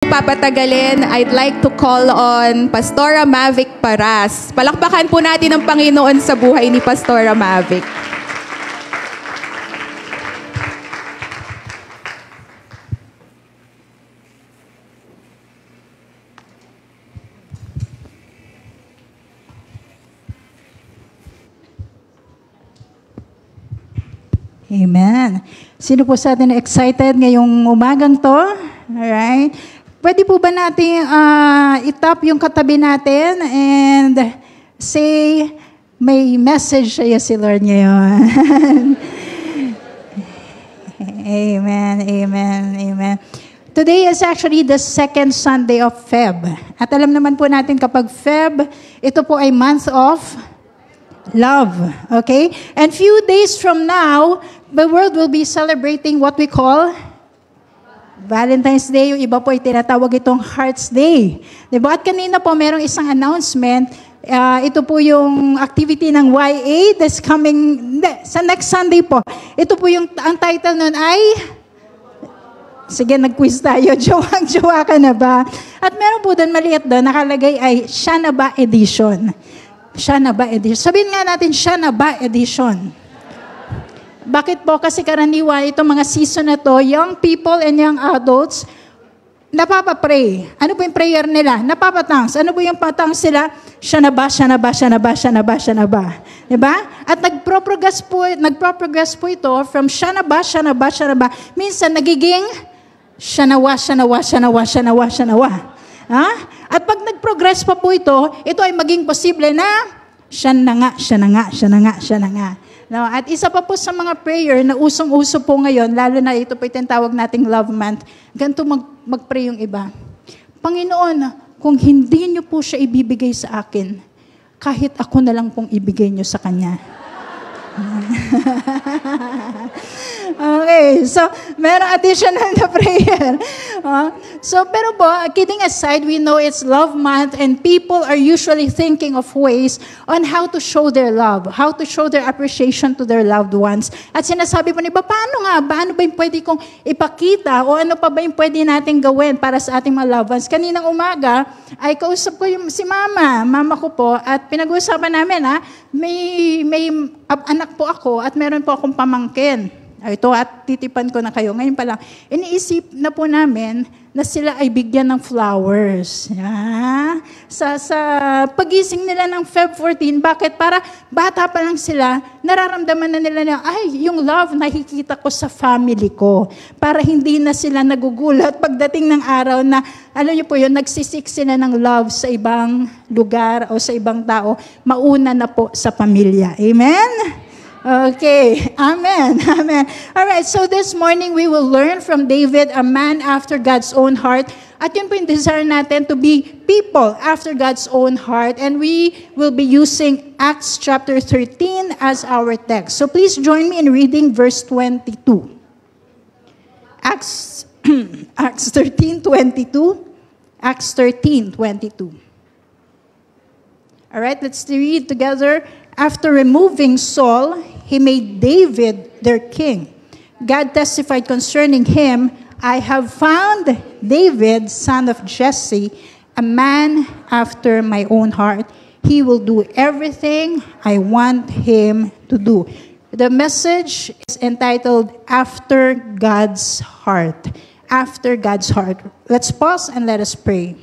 Papatagalin, I'd like to call on Pastora Mavic Paras. Palakpakan po natin ang Panginoon sa buhay ni Pastora Mavic. Amen. Sino po sa atin excited ngayong umagang to? Alright. Pwede po ba natin itap yung katabi natin and say, may message siya si Lord ngayon. Amen, amen, amen. Today is actually the second Sunday of Feb. At alam naman po natin kapag Feb, ito po ay month of love. Okay? And few days from now, the world will be celebrating what we call Valentine's Day. Yung iba po ay tinatawag itong Hearts Day. Diba? At kanina po merong isang announcement. Ito po yung activity ng YA that's coming sa next Sunday po. Ito po yung, ang title nun ay, sige, nag-quiz tayo. Jowa ka na ba? At meron po doon, maliit doon, nakalagay ay, Siya na ba Edition? Siya na ba Edition? Sabihin nga natin, Siya na ba Edition? Bakit po? Kasi karaniwan, itong mga season na to, young people and young adults, napapapray. Ano po yung prayer nila? Napapatangs. Ano po yung patangs sila? Siya na ba, siya na ba, siya na ba, siya na ba, siya na ba? Diba? At nagpro-progress po ito from siya na ba, siya na ba, siya na ba. Minsan nagiging siya nawa, siya nawa, siya nawa, siya nawa, siya nawa. Ha? At pag nag-progress pa po ito ay maging posible na siya na nga, siya na nga, siya na nga, siya na nga. No, at isa pa po sa mga prayer na usong-uso po ngayon, lalo na ito po tinatawag nating Love Month, ganito mag-pray yung iba. Panginoon, kung hindi niyo po siya ibibigay sa akin, kahit ako na lang pong ibigay niyo sa Kanya. Okay, so meron additional na prayer. So, pero po, kidding aside, we know it's Love Month and people are usually thinking of ways on how to show their love, how to show their appreciation to their loved ones. At sinasabi po niba, paano nga ba? Ano ba yung pwede kong ipakita o ano pa ba yung pwede natin gawin para sa ating mga loved ones? Kaninang umaga, ay kausap ko si mama ko po, at pinag-uusapan namin, may anak po ako at meron po akong pamangkin. Ito at titipan ko na kayo. Ngayon pa lang, iniisip na po namin na sila ay bigyan ng flowers. Sa pagising nila ng Feb 14, bakit? Para bata pa lang sila, nararamdaman na nila na, ay, yung love nakikita ko sa family ko. Para hindi na sila nagugulat pagdating ng araw na, alam niyo po yun, nagsisik sila ng love sa ibang lugar o sa ibang tao, mauna na po sa pamilya. Amen? Okay. Amen. Amen. All right. So this morning we will learn from David, a man after God's own heart. At yun po yung desire natin to be people after God's own heart. And we will be using Acts chapter 13 as our text. So please join me in reading verse 22. Acts 13:22. Acts 13:22. All right. Let's read together. After removing Saul, he made David their king. God testified concerning him, I have found David, son of Jesse, a man after my own heart. He will do everything I want him to do. The message is entitled, After God's Heart. After God's Heart. Let's pause and let us pray.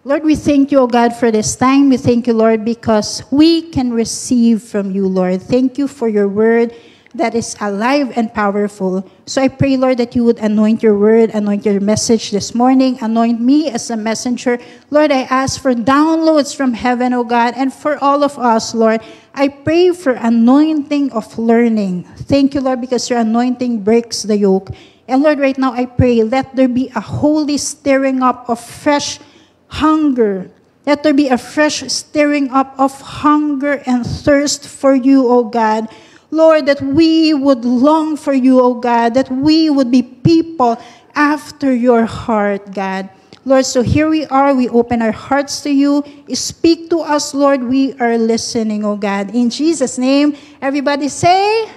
Lord, we thank you, O God, for this time. We thank you, Lord, because we can receive from you, Lord. Thank you for your word that is alive and powerful. So I pray, Lord, that you would anoint your word, anoint your message this morning, anoint me as a messenger. Lord, I ask for downloads from heaven, O God, and for all of us, Lord. I pray for anointing of learning. Thank you, Lord, because your anointing breaks the yoke. And Lord, right now I pray, let there be a holy stirring up of fresh hunger. Let there be a fresh stirring up of hunger and thirst for you, O God. Lord, that we would long for you, O God, that we would be people after your heart, God. Lord, so here we are. We open our hearts to you. Speak to us, Lord. We are listening, O God. In Jesus' name, everybody say,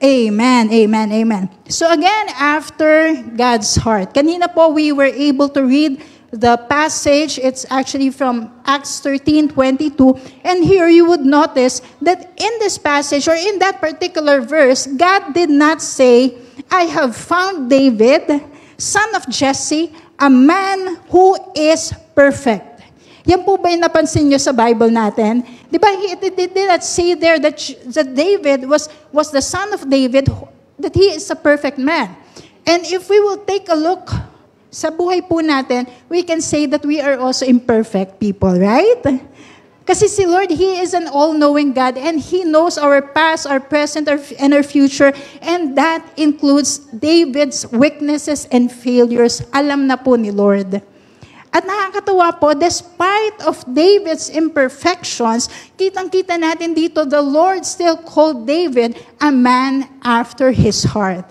Amen, amen, amen. So again, after God's heart. Kanina po, we were able to read the passage. It's actually from Acts 13:22. And here you would notice that in this passage, or in that particular verse, God did not say, I have found David, son of Jesse, a man who is perfect. Yan po ba yung napansin nyo sa Bible natin? Di ba, it did not say there that David was the son of David, that he is a perfect man. And if we will take a look sa buhay po natin, we can say that we are also imperfect people, right? Kasi si Lord, He is an all-knowing God, and He knows our past, our present, and our future, and that includes David's weaknesses and failures. Alam na po ni Lord. At nakakatuwa po, despite of David's imperfections, kitang-kita natin dito, the Lord still called David a man after His heart.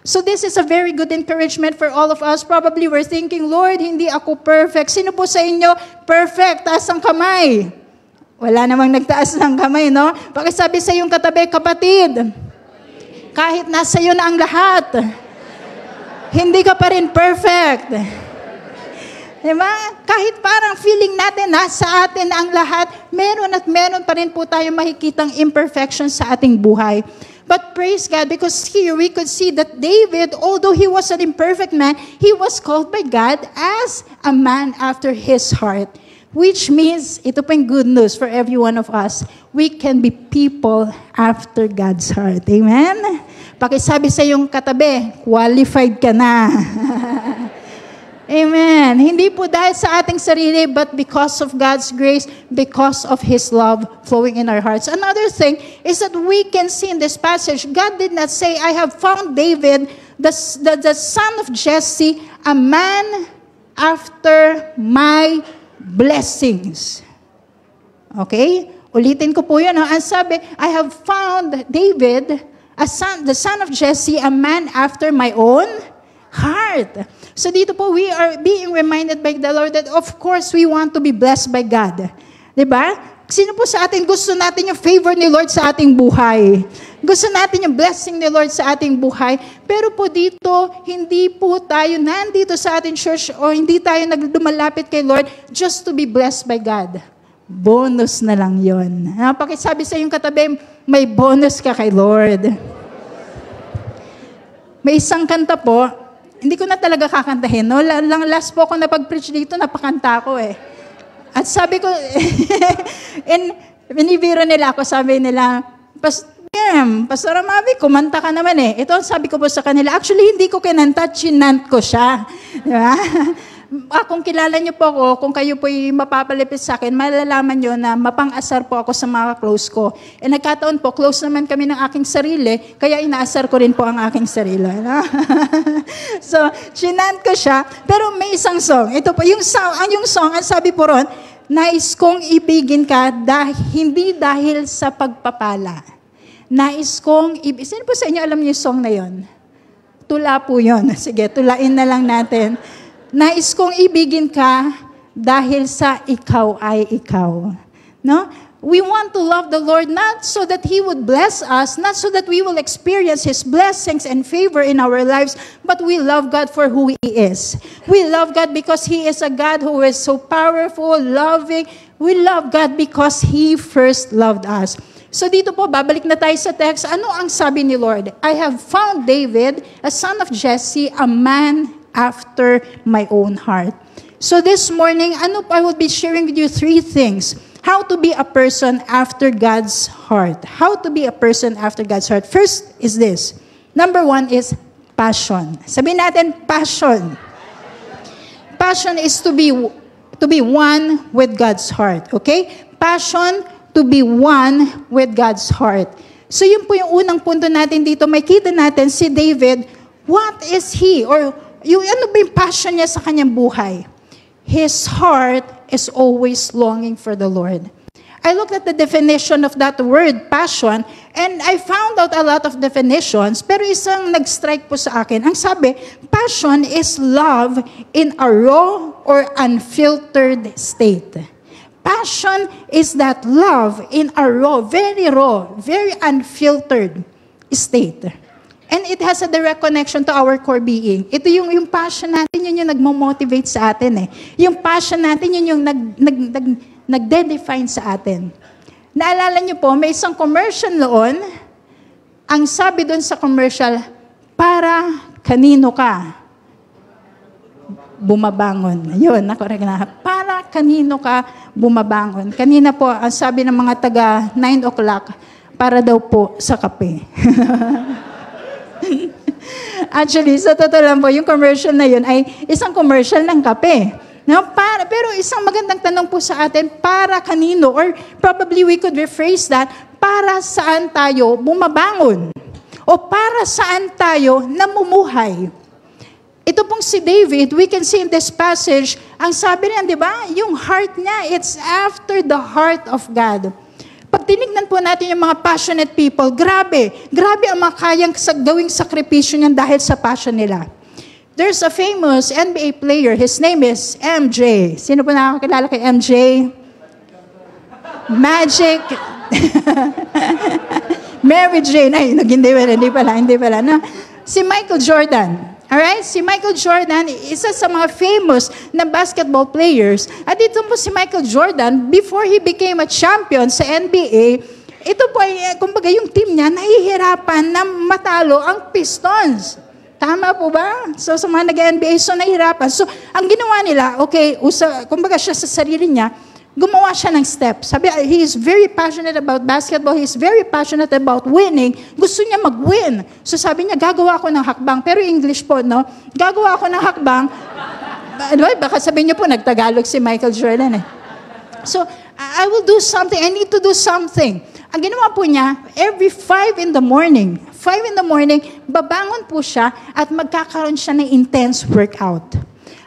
So this is a very good encouragement for all of us. Probably we're thinking, Lord, hindi ako perfect. Sino po sa inyo perfect? Taas ang kamay. Wala namang nagtaas ng kamay, no? Pakisabi sa iyong katabi, kapatid, kahit nasa iyo na ang lahat, hindi ka pa rin perfect. Diba? Kahit parang feeling natin nasa atin ang lahat, meron at meron pa rin po tayo makikitang imperfections sa ating buhay. But praise God, because here we could see that David, although he was an imperfect man, he was called by God as a man after His heart. Which means, ito po yung good news for every one of us, we can be people after God's heart. Amen? Pakisabi sa iyong katabi, qualified ka na. Amen. Hindi po dahil sa ating sarili, but because of God's grace, because of His love flowing in our hearts. Another thing is that we can see in this passage, God did not say, I have found David, the son of Jesse, a man after my blessings. Okay? Ulitin ko po yun. Ang sabi, I have found David, the son of Jesse, a man after my own heart. So dito po, we are being reminded by the Lord that of course we want to be blessed by God. Diba? Sino po sa atin gusto natin yung favor ni Lord sa ating buhay? Gusto natin yung blessing ni Lord sa ating buhay. Pero po dito, hindi po tayo nandito sa ating church o hindi tayo nagdumalapit kay Lord just to be blessed by God. Bonus na lang yon. Pakisabi sa iyong katabi, may bonus ka kay Lord. May isang kanta po, hindi ko na talaga kakantahin. No? Last po ako napag-preach dito, napakanta ko eh. At sabi ko, binibiro nila ako, sabi nila, Pastor Mavi, kumanta ka naman eh. Ito sabi ko po sa kanila, actually hindi ko kinanta, chinant ko siya. Diba? Kung kilala niyo po ako, kung kayo po'y mapapalipit sa akin, malalaman niyo na mapang-asar po ako sa mga close ko. E nagkataon po, close naman kami ng aking sarili, kaya inaasar ko rin po ang aking sarili. No? So, chinant ko siya, pero may isang song. Ito po, yung song, ang sabi po ron, nais kong ibigin ka hindi dahil sa pagpapala. Nais kong ibigin. Sino po sa inyo alam niyo yung song na yon? Tula po yon. Sige, tulain na lang natin. Nais kong ibigin ka dahil sa ikaw ay ikaw. No? We want to love the Lord not so that He would bless us, not so that we will experience His blessings and favor in our lives, but we love God for who He is. We love God because He is a God who is so powerful, loving. We love God because He first loved us. So dito po, babalik na tayo sa text. Ano ang sabi ni Lord? I have found David, a son of Jesse, a man after my own heart. So this morning, I will be sharing with you 3 things. How to be a person after God's heart. How to be a person after God's heart. First is this. Number 1 is passion. Sabihin natin, passion. Passion is to be one with God's heart. Okay? Passion to be one with God's heart. So yun po yung unang punto natin dito. May kita natin si David, what is he? Or ano ba yung passion niya sa kanyang buhay? His heart is always longing for the Lord. I looked at the definition of that word, passion, and I found out a lot of definitions, pero isang nag-strike po sa akin. Ang sabi, passion is love in a raw or unfiltered state. Passion is that love in a raw, very unfiltered state. And it has a direct connection to our core being. Ito yung passion natin, yun yung nagmo-motivate sa atin eh. Yung passion natin, yun yung nagde-define sa atin. Naalala niyo po, may isang commercial noon, ang sabi doon sa commercial, para kanino ka bumabangon. Yun, nakorek na. Para kanino ka bumabangon. Kanina po, ang sabi ng mga taga 9 o'clock, para daw po sa kape. Actually, sa totoo lang po, yung commercial na yun ay isang commercial ng kape. No, pero isang magandang tanong po sa atin, para kanino? Or probably we could rephrase that, para saan tayo bumabangon? O para saan tayo namumuhay? Ito pong si David, we can see in this passage, ang sabi niya, di ba? Yung heart niya, it's after the heart of God. Pag tinignan po natin yung mga passionate people, grabe ang mga kayang gawing sakripisyo niyan dahil sa passion nila. There's a famous NBA player, his name is MJ. Sino po nakakilala kay MJ? Magic. Mary Jane. Ay, hindi pala. No? Si Michael Jordan. Alright? Si Michael Jordan, isa sa mga famous na basketball players. At ito po si Michael Jordan, before he became a champion sa NBA, ito po ay, kumbaga yung team niya, nahihirapan na matalo ang Pistons. Tama po ba? So, sa mga nag-NBA, so nahihirapan. So, ang ginawa nila, okay, kumbaga siya sa sarili niya, gumawa siya ng steps. Sabi, he is very passionate about basketball. He is very passionate about winning. Gusto niya mag-win. So sabi niya, gagawa ako ng hakbang. Pero English po, no? Gagawa ako ng hakbang. Baka sabihin niyo po, nagtagalog si Michael Jordan eh. So, I will do something. I need to do something. Ang ginawa po niya, every 5 in the morning, babangon po siya at magkakaroon siya ng intense workout.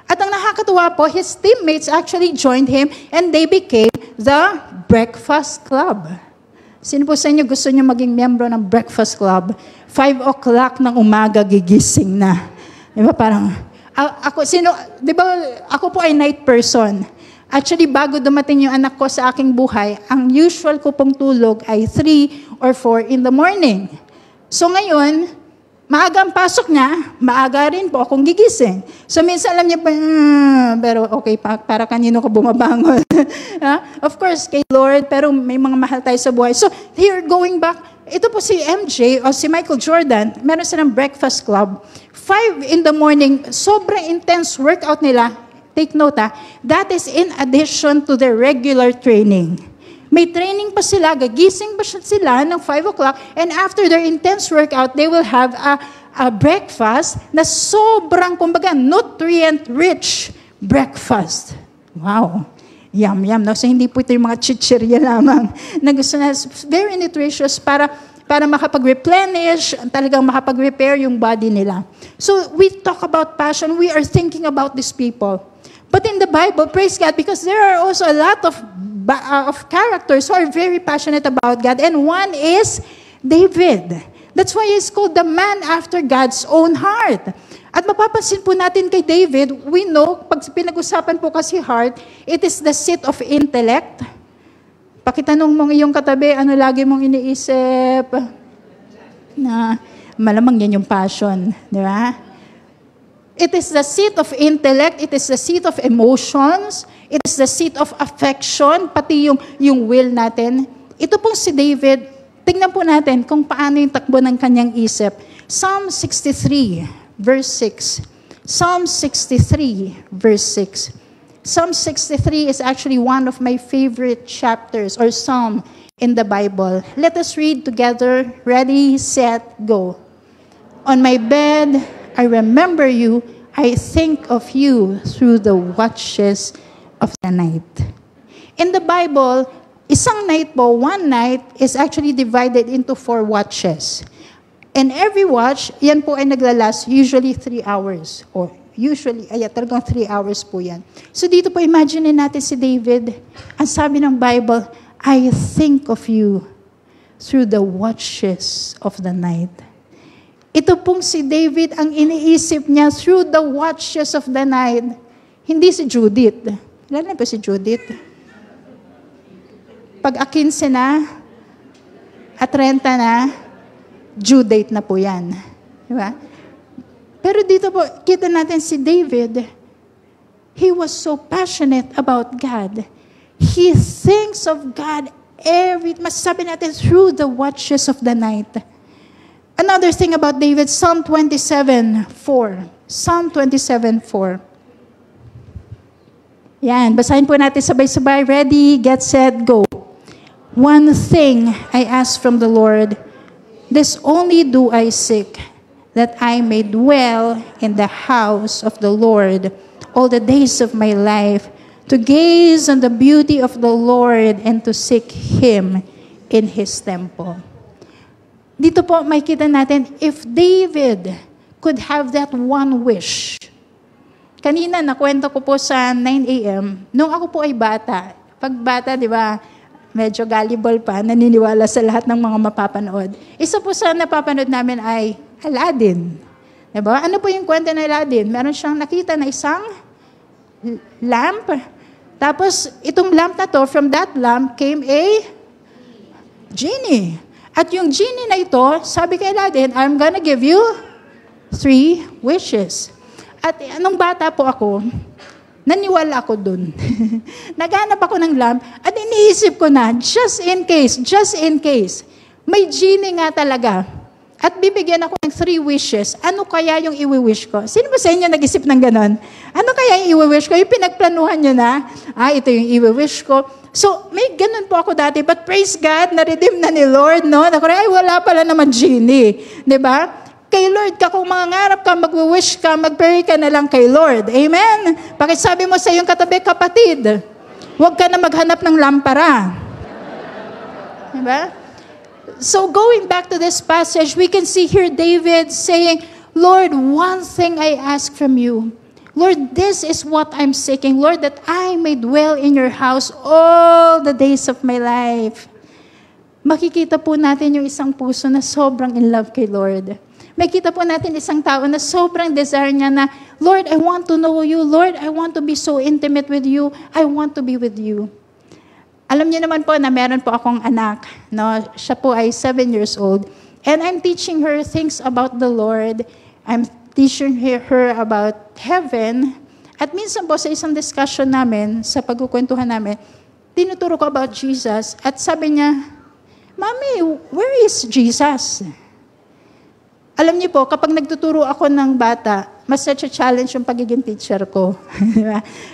At ang nakakatuwa po, his teammates actually joined him and they became the Breakfast Club. Sino po sa inyo gusto niyo maging miyembro ng Breakfast Club? 5 o'clock ng umaga gigising na. Di ba parang, ako po ay night person. Actually, bago dumating yung anak ko sa aking buhay, ang usual ko pong tulog ay 3 or 4 in the morning. So ngayon, maaga ang pasok niya, maaga rin po akong gigising. So minsan alam niya pa, pero okay, para kanino ka bumabangon? Of course, kay Lord, pero may mga mahal tayo sa buhay. So here, going back, ito po si MJ o si Michael Jordan, meron silang breakfast club. 5 in the morning, sobrang intense workout nila. Take note that is in addition to their regular training. May training pa sila, gagising pa sila ng 5 o'clock, and after their intense workout, they will have a breakfast na sobrang, kumbaga, nutrient-rich breakfast. Wow. Yum. No? So, hindi po ito yung mga chichirya lamang na gusto na, very nutritious para makapag-replenish, talagang makapag-repair yung body nila. So, we talk about passion. We are thinking about these people. But in the Bible, praise God, because there are also a lot of characters who are very passionate about God. And one is David. That's why he's called the man after God's own heart. At mapapansin po natin kay David, we know, pag pinag-usapan po kasi heart, it is the seat of intellect. Pakitanong mong iyong katabi, ano lagi mong iniisip? Na malamang yan yung passion. Di ba? It is the seat of intellect, it is the seat of emotions, it is the seat of affection, pati yung will natin. Ito pong si David, tingnan po natin kung paano yung takbo ng kanyang isip. Psalm 63, verse 6. Psalm 63, verse 6. Psalm 63 is actually one of my favorite chapters or psalm in the Bible. Let us read together. Ready, set, go. On my bed, I remember you. I think of you through the watches of the night. In the Bible, isang night po, one night is actually divided into 4 watches. And every watch, yan po ay naglalast usually 3 hours. Or usually, talagang 3 hours po yan. So dito po, imagine natin si David. Ang sabi ng Bible, I think of you through the watches of the night. Ito pong si David, ang iniisip niya through the watches of the night. Hindi si Judith. Ilan po si Judith? Pag 15 na, at 30 na, due date na po yan. Diba? Pero dito po, kita natin si David, he was so passionate about God. He thinks of God masasabi natin, through the watches of the night. Another thing about David, Psalm 27:4. Psalm 27:4. Yan, basahin po natin sabay-sabay. Ready, get, set, go. One thing I ask from the Lord, this only do I seek, that I may dwell in the house of the Lord all the days of my life, to gaze on the beauty of the Lord and to seek Him in His temple. Dito po makikita natin, if David could have that one wish. Kanina, nakwento ko po sa 9 a.m., nung ako po ay bata. Pag bata, di ba, medyo gullible pa, naniniwala sa lahat ng mga mapapanood. Isa po sa napapanood namin ay Aladdin. Diba? Ano po yung kwento ng Aladdin? Meron siyang nakita na isang lamp. Tapos, itong lamp na to, from that lamp came a genie. At yung genie na ito, sabi kay Aladdin, I'm gonna give you 3 wishes. At anong bata po ako, naniwala ako dun. Naghanap ako ng lamp at iniisip ko na, just in case, may genie nga talaga. At bibigyan ako ng 3 wishes. Ano kaya yung iwi-wish ko? Sino ba sa inyo nag-isip ng ganon? Ano kaya yung iwi-wish ko? Yung pinagplanuhan nyo na, ito yung iwi-wish ko. So, may ganon po ako dati. But praise God, na-redeem na ni Lord, no? Ay, wala pala naman genie. Diba? Kay Lord ka, kung mangangarap ka, mag-wish ka, mag-pray ka na lang kay Lord. Amen? Pakisabi mo sa iyong katabi, kapatid, huwag ka na maghanap ng lampara. Diba? So going back to this passage, we can see here David saying, Lord, one thing I ask from you. Lord, this is what I'm seeking. Lord, that I may dwell in your house all the days of my life. Makikita po natin yung isang puso na sobrang in love kay Lord. Makikita po natin isang tao na sobrang desire niya na, Lord, I want to know you. Lord, I want to be so intimate with you. I want to be with you. Alam niyo naman po na meron po akong anak. No? Siya po ay 7 years old. And I'm teaching her things about the Lord. I'm teaching her about heaven. At minsan po sa isang discussion namin, sa pagkukwentuhan namin, tinuturo ko about Jesus. At sabi niya, Mommy, where is Jesus? Alam niyo po, kapag nagtuturo ako ng bata, mas such a challenge yung pagiging teacher ko.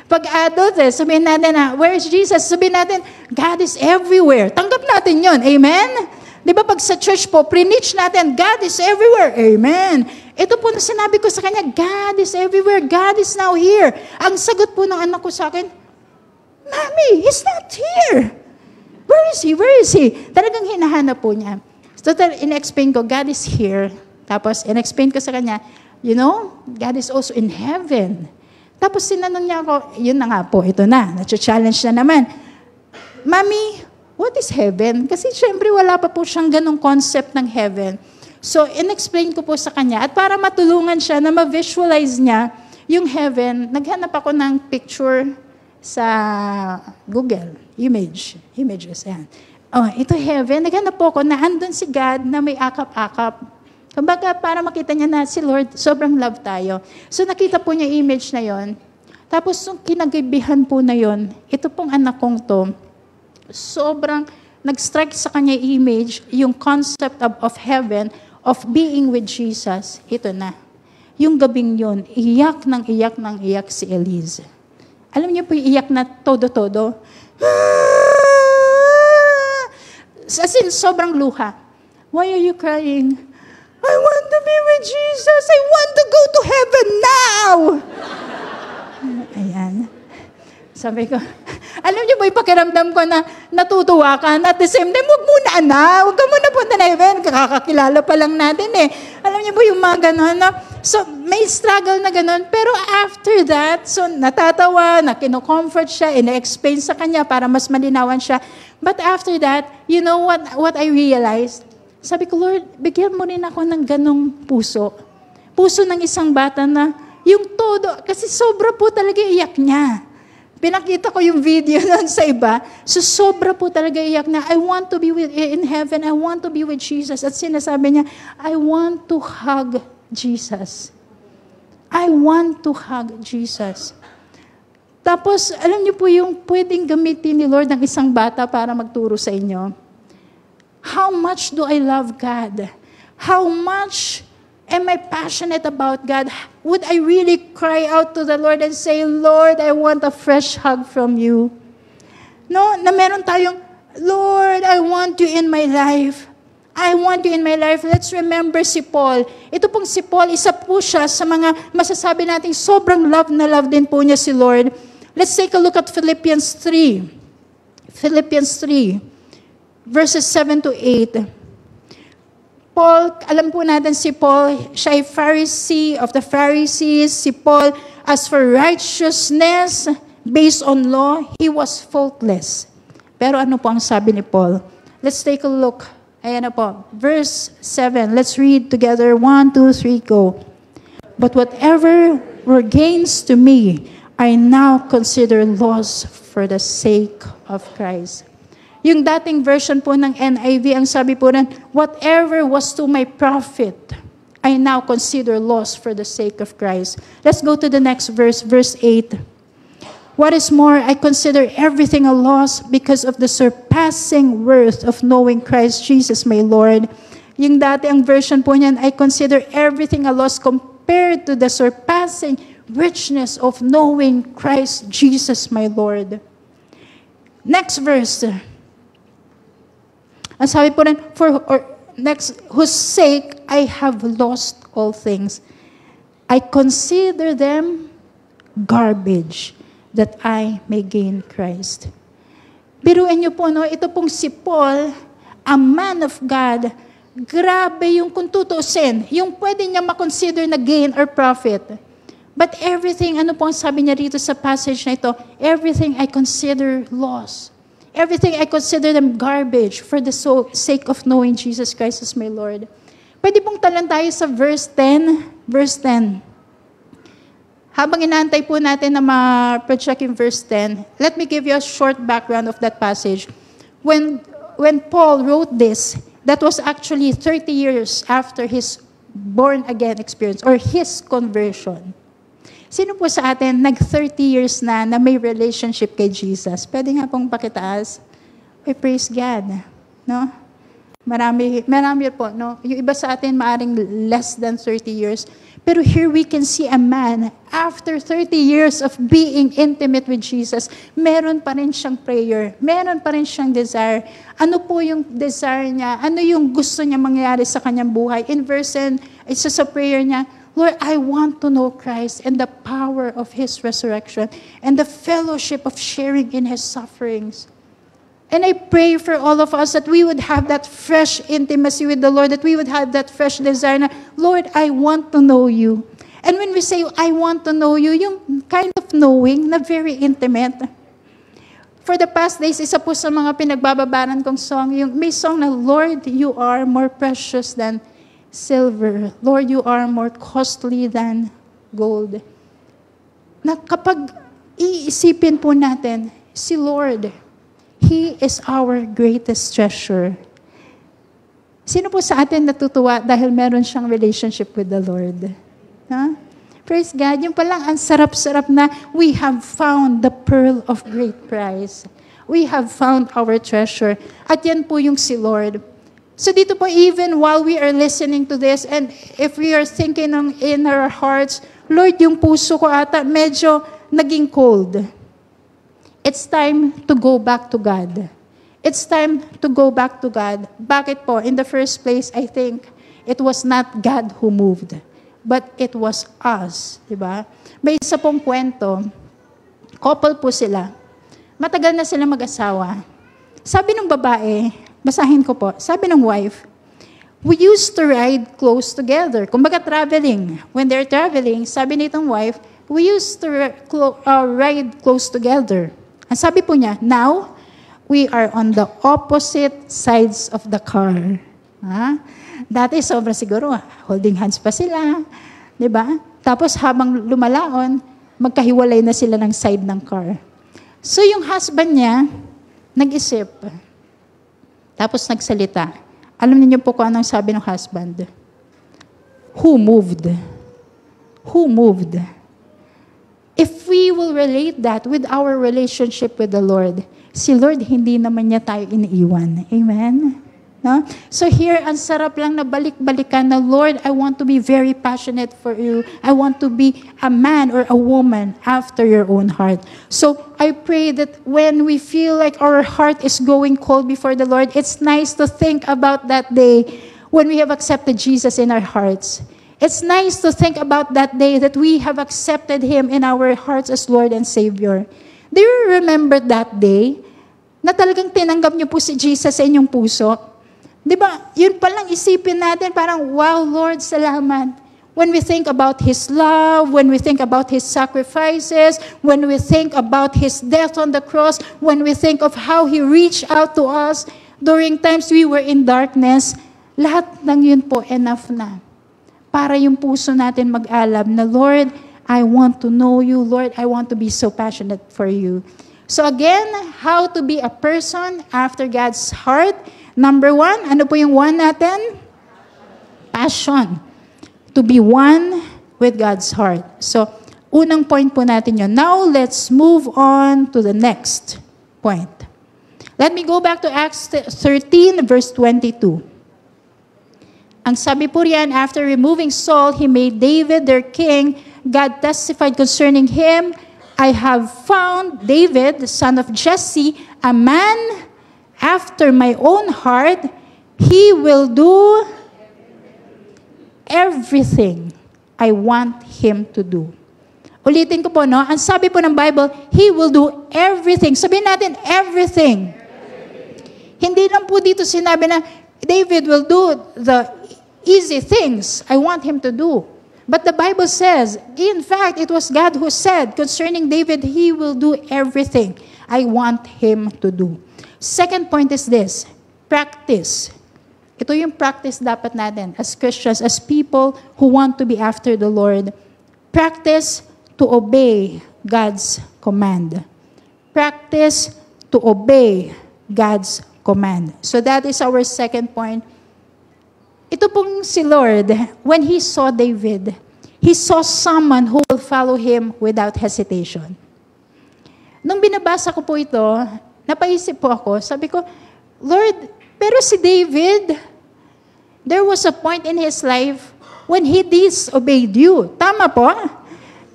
Pag adult, sabihin natin na, where is Jesus? Sabihin natin, God is everywhere. Tanggap natin yun. Amen? Di ba pag sa church po, preach natin, God is everywhere. Amen. Ito po na sinabi ko sa kanya, God is everywhere. God is now here. Ang sagot po ng anak ko sa akin, Mommy, He's not here. Where is He? Where is He? Talagang hinahanap po niya. So, in-explain ko, God is here. Tapos, in-explain ko sa kanya, you know, God is also in heaven. Tapos, sinanong niya ako, yun na nga po, ito na, na-challenge na naman. Mommy, what is heaven? Kasi syempre, wala pa po siyang ganong concept ng heaven. So, in-explain ko po sa kanya, at para matulungan siya na ma-visualize niya yung heaven, naghanap ako ng picture sa Google, images, yan. Oh, ito heaven, naghanap po ako na andun si God na may akap-akap. Kumbaga, para makita niya na si Lord, sobrang love tayo. So, nakita po niya image na yon. Tapos, yung kinagabihan po na yon, ito pong anak kong to, sobrang nag-strike sa kanya image, yung concept of heaven, of being with Jesus, ito na. Yung gabing yon, iyak si Elise. Alam niyo po, iyak na todo-todo. As in, sobrang luha. Why are you crying? I want to be with Jesus. I want to go to heaven now. Ayan. Sabi ko, alam niyo ba yung pakiramdam ko na natutuwa ka na at the same time, huwag muna huwag ka muna punta na heaven. Kakakilala pa lang natin eh. Alam niyo ba yung mga ganon? No? So, may struggle na ganon. Pero after that, so natatawa, na kino-comfort siya, ina-explain sa kanya para mas malinawan siya. But after that, you know what I realized? Sabi ko, Lord, bigyan mo rin ako ng ganong puso. Puso ng isang bata na yung todo, kasi sobra po talaga iyak niya. Pinakita ko yung video nun sa iba. So sobra po talaga iyak na, I want to be in heaven. I want to be with Jesus. At sinasabi niya, I want to hug Jesus. I want to hug Jesus. Tapos, alam niyo po yung pwedeng gamitin ni Lord ng isang bata para magturo sa inyo. How much do I love God? How much am I passionate about God? Would I really cry out to the Lord and say, Lord, I want a fresh hug from you? No, na meron tayong, Lord, I want you in my life. I want you in my life. Let's remember si Paul. Ito pong si Paul, isa po siya sa mga masasabi natin, sobrang love na love din po niya si Lord. Let's take a look at Philippians 3. Philippians 3. Verses 7 to 8. Paul, alam po natin si Paul, siya ay Pharisee of the Pharisees. Si Paul, as for righteousness based on law, he was faultless. Pero ano po ang sabi ni Paul? Let's take a look. Ayan na po. Verse 7. Let's read together. 1, 2, 3, go. But whatever were gains to me, I now consider loss for the sake of Christ. Yung dating version po ng NIV, ang sabi po nun, whatever was to my profit, I now consider loss for the sake of Christ. Let's go to the next verse, verse 8. What is more, I consider everything a loss because of the surpassing worth of knowing Christ Jesus my Lord. Yung dati ang version po niyan, I consider everything a loss compared to the surpassing richness of knowing Christ Jesus my Lord. Next verse. Ang sabi po rin, whose sake I have lost all things. I consider them garbage that I may gain Christ. Biruin niyo po, no? Ito pong si Paul, a man of God, grabe yung kung tutuusin, yung pwede niya makonsider na gain or profit. But everything, ano po ang sabi niya rito sa passage na ito, everything I consider loss. Everything I consider them garbage for the sake of knowing Jesus Christ as my Lord. Pwede pong talan tayo sa verse 10. Verse 10. Habang inaantay po natin na ma-project yung verse 10, let me give you a short background of that passage. When Paul wrote this, that was actually 30 years after his born-again experience or his conversion. Sino po sa atin, nag-30 years na may relationship kay Jesus? Pwede nga pong pakitaas. Ay, praise God. No? Marami po. No? Yung iba sa atin, maaring less than 30 years. Pero here we can see a man, after 30 years of being intimate with Jesus, meron pa rin siyang prayer. Meron pa rin siyang desire. Ano po yung desire niya? Ano yung gusto niya mangyari sa kanyang buhay? In verse 10, isa sa prayer niya, Lord, I want to know Christ and the power of His resurrection and the fellowship of sharing in His sufferings. And I pray for all of us that we would have that fresh intimacy with the Lord, that we would have that fresh desire na, Lord, I want to know you. And when we say, I want to know you, yung kind of knowing na very intimate. For the past days, isa po sa mga pinagbababaran kong song, yung may song na, Lord, you are more precious than silver. Lord, you are more costly than gold. Na kapag iisipin po natin, si Lord, He is our greatest treasure. Sino po sa atin natutuwa dahil meron siyang relationship with the Lord? Huh? Praise God. Yung palang ang sarap-sarap na we have found the pearl of great price. We have found our treasure. At yan po yung si Lord. So dito po, even while we are listening to this, and if we are thinking in our hearts, Lord, yung puso ko ata medyo naging cold. It's time to go back to God. It's time to go back to God. Bakit po? In the first place, I think it was not God who moved, but it was us. Diba? May isa pong kwento, couple po sila. Matagal na sila mag-asawa. Sabi ng babae, basahin ko po. Sabi ng wife, we used to ride close together. Kumbaga traveling. When they're traveling, sabi nitong wife, we used to ride close together. Ang sabi po niya, now, we are on the opposite sides of the car. Dati sobra siguro, holding hands pa sila. Diba? Tapos habang lumalaon, magkahiwalay na sila ng side ng car. So yung husband niya, nag-isip. Tapos nagsalita. Alam niyo po kung anong sabi ng husband? Who moved? Who moved? If we will relate that with our relationship with the Lord, si Lord, hindi naman niya tayo iniiwan. Amen? No? So here, ang sarap lang na balik-balikan na, Lord, I want to be very passionate for you. I want to be a man or a woman after your own heart. So I pray that when we feel like our heart is going cold before the Lord, it's nice to think about that day when we have accepted Jesus in our hearts. It's nice to think about that day that we have accepted Him in our hearts as Lord and Savior. Do you remember that day na talagang tinanggap niyo po si Jesus sa inyong puso? Di ba, yun palang isipin natin, parang, wow, Lord, salamat. When we think about His love, when we think about His sacrifices, when we think about His death on the cross, when we think of how He reached out to us during times we were in darkness, lahat ng yun po enough na. Para yung puso natin mag-alab na, Lord, I want to know you. Lord, I want to be so passionate for you. So again, how to be a person after God's heart. Number 1, ano po yung 1 natin? Passion. To be one with God's heart. So, unang point po natin yun. Now, let's move on to the next point. Let me go back to Acts 13, verse 22. Ang sabi po riyan, after removing Saul, He made David their king. God testified concerning him, I have found David, the son of Jesse, a man after my own heart. He will do everything I want him to do. Ulitin ko po, no? Ang sabi po ng Bible, He will do everything. Sabihin natin, everything. Hindi lang po dito sinabi na, David will do the easy things I want him to do. But the Bible says, in fact, it was God who said concerning David, He will do everything I want him to do. Second point is this, practice. Ito yung practice dapat natin as Christians, as people who want to be after the Lord. Practice to obey God's command. Practice to obey God's command. So that is our second point. Ito pong si Lord, when He saw David, He saw someone who will follow Him without hesitation. Nung binabasa ko po ito, napaisip po ako, sabi ko, Lord, pero si David, there was a point in his life when he disobeyed you. Tama po?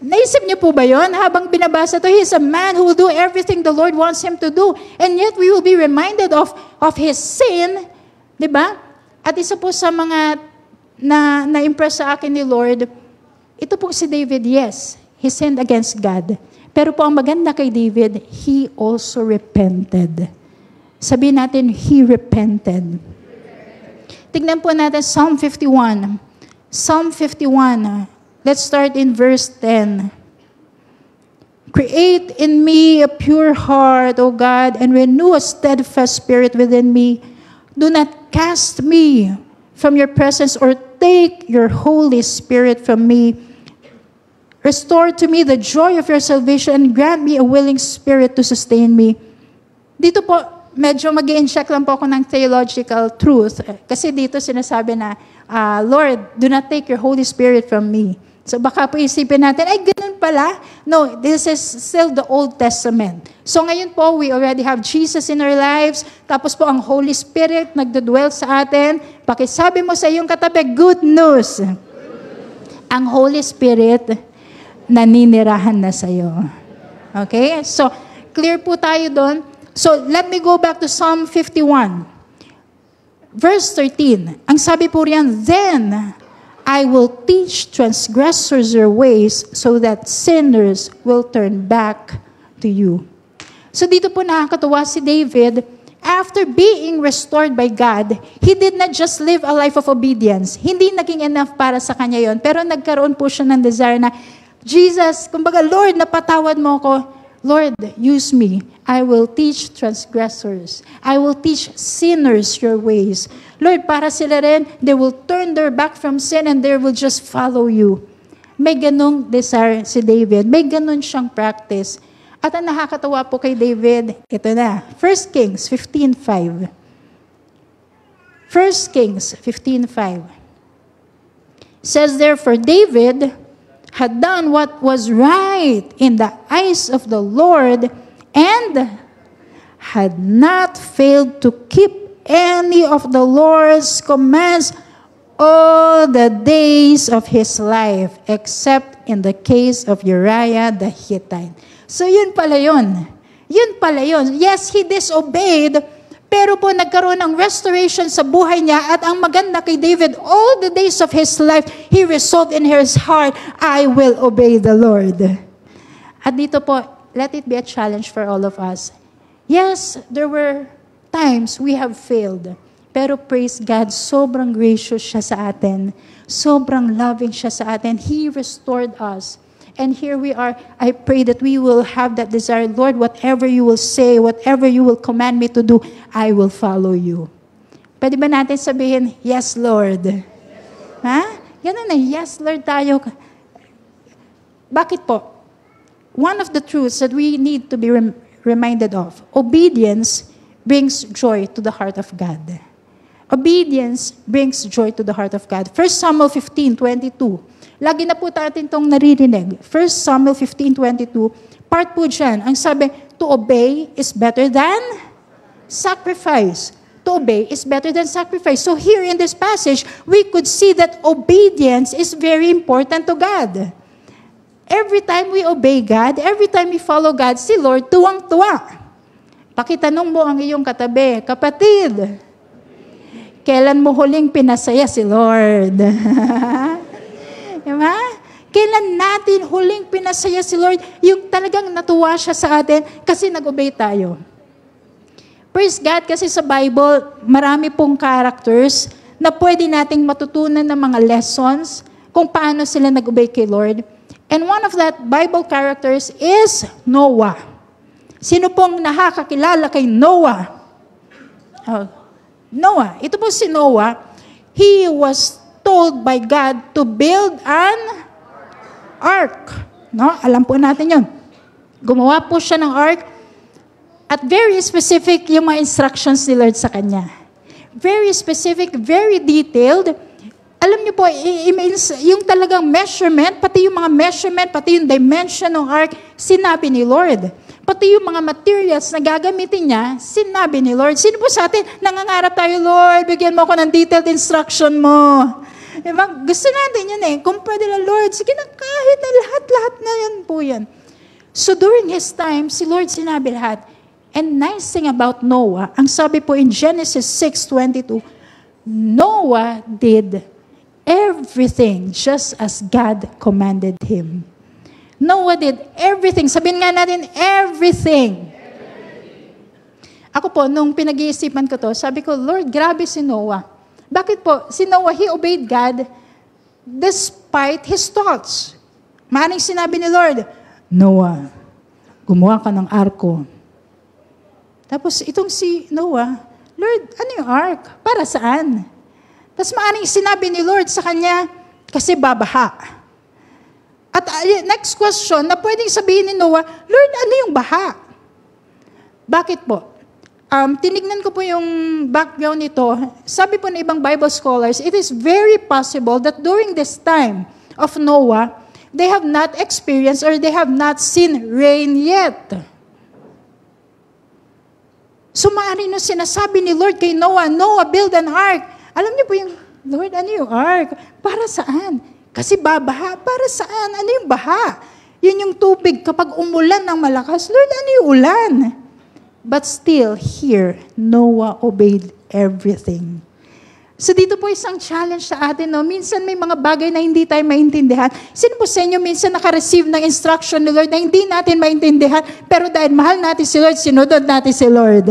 Naisip niyo po ba yun? Habang binabasa to, he's a man who will do everything the Lord wants him to do. And yet, we will be reminded of his sin. Diba? At isa po sa mga na-impress sa akin ni Lord, ito po si David, yes, he sinned against God. Pero po ang maganda kay David, he also repented. Sabihin natin, he repented. Tignan po natin Psalm 51. Psalm 51. Let's start in verse 10. Create in me a pure heart, O God, and renew a steadfast spirit within me. Do not cast me from your presence or take your Holy Spirit from me. Restore to me the joy of your salvation and grant me a willing spirit to sustain me. Dito po, medyo mag-i-inject lang po ako ng theological truth. Kasi dito sinasabi na, Lord, do not take your Holy Spirit from me. So baka po isipin natin, ay ganun pala. No, this is still the Old Testament. So ngayon po, we already have Jesus in our lives. Tapos po ang Holy Spirit nagdudwell sa atin. Pakisabi mo sa iyong katabi, good news. Ang Holy Spirit naninirahan na sa'yo. Okay? So, clear po tayo doon. So, let me go back to Psalm 51. Verse 13. Ang sabi po riyan, then I will teach transgressors your ways so that sinners will turn back to you. So, dito po nakakatuwa si David. After being restored by God, he did not just live a life of obedience. Hindi naging enough para sa kanya yon. Pero nagkaroon po siya ng desire na, Jesus, kumbaga, Lord, napatawad mo ko. Lord, use me. I will teach transgressors. I will teach sinners your ways. Lord, para sila rin, they will turn their back from sin and they will just follow you. May ganong desire si David. May ganon siyang practice. At ang nakakatawa po kay David, ito na, 1 Kings 15:5. 1 Kings 15:5 says, therefore David had done what was right in the eyes of the Lord and had not failed to keep any of the Lord's commands all the days of his life, except in the case of Uriah the Hittite. So yun pala yun. Yun pala yun. Yes, he disobeyed, pero po nagkaroon ng restoration sa buhay niya. At ang maganda kay David, all the days of his life, he resolved in his heart, I will obey the Lord. At dito po, let it be a challenge for all of us. Yes, there were times we have failed. Pero praise God, sobrang gracious siya sa atin. Sobrang loving siya sa atin. He restored us. And here we are. I pray that we will have that desire. Lord, whatever you will say, whatever you will command me to do, I will follow you. Pwede ba natin sabihin, yes, Lord? Ha? Ganun na, yes, Lord tayo. Bakit po? One of the truths that we need to be reminded of, obedience brings joy to the heart of God. Obedience brings joy to the heart of God. 1 Samuel 15:22. Lagi na po natin itong naririnig. 1 Samuel 15:22, part po dyan, ang sabi, to obey is better than sacrifice. To obey is better than sacrifice. So here in this passage, we could see that obedience is very important to God. Every time we obey God, every time we follow God, si Lord tuwang-tuwa. Pakitanong mo ang iyong katabi, kapatid, kailan mo huling pinasaya si Lord? Diba? Kailan natin huling pinasaya si Lord? Yung talagang natuwa siya sa atin kasi nag-obey tayo. Praise God, kasi sa Bible, marami pong characters na pwede nating matutunan ng mga lessons kung paano sila nag-obey kay Lord. And one of that Bible characters is Noah. Sino pong nakakakilala kay Noah? Noah. Ito po si Noah. He was told by God to build an ark. No? Alam po natin yun. Gumawa po siya ng ark at very specific yung mga instructions ni Lord sa kanya. Very specific, very detailed. Alam niyo po, yung talagang measurement, pati yung mga measurement, pati yung dimension ng ark, sinabi ni Lord. Pati yung mga materials na gagamitin niya, sinabi ni Lord. Sino po sa atin, nangangarap tayo, Lord, bigyan mo ako ng detailed instruction mo. Diba? Gusto natin yun eh. Kung pwede na, Lord, sige na, kahit na lahat na yan po yan. So during his time, si Lord sinabi lahat. And nice thing about Noah, ang sabi po in Genesis 6:22, Noah did everything just as God commanded him. Noah did everything. Sabihin nga natin, everything. Ako po, nung pinag-iisipan ko to, sabi ko, Lord, grabe si Noah. Bakit po? Si Noah, he obeyed God despite his thoughts. Maring sinabi ni Lord, Noah, gumawa ka ng arko. Tapos itong si Noah, Lord, ano yung ark? Para saan? Tapos maring sinabi ni Lord sa kanya, kasi babaha. At next question na pwedeng sabihin ni Noah, Lord, ano yung baha? Bakit po? Tinignan ko po yung background nito. Sabi po ng ibang Bible scholars, it is very possible that during this time of Noah, they have not experienced or they have not seen rain yet. So maaari no sinasabi ni Lord kay Noah, Noah, build an ark. Alam niyo po yung, Lord, ano yung ark? Para saan? Kasi babaha. Para saan? Ano yung baha? Yun yung tubig kapag umulan ng malakas. Lord, ano yung ulan? But still, here, Noah obeyed everything. So dito po isang challenge sa atin. No? Minsan may mga bagay na hindi tayo maintindihan. Sino po sa inyo minsan naka-receive ng instruction ni Lord na hindi natin maintindihan, pero dahil mahal natin si Lord, sinunod natin si Lord.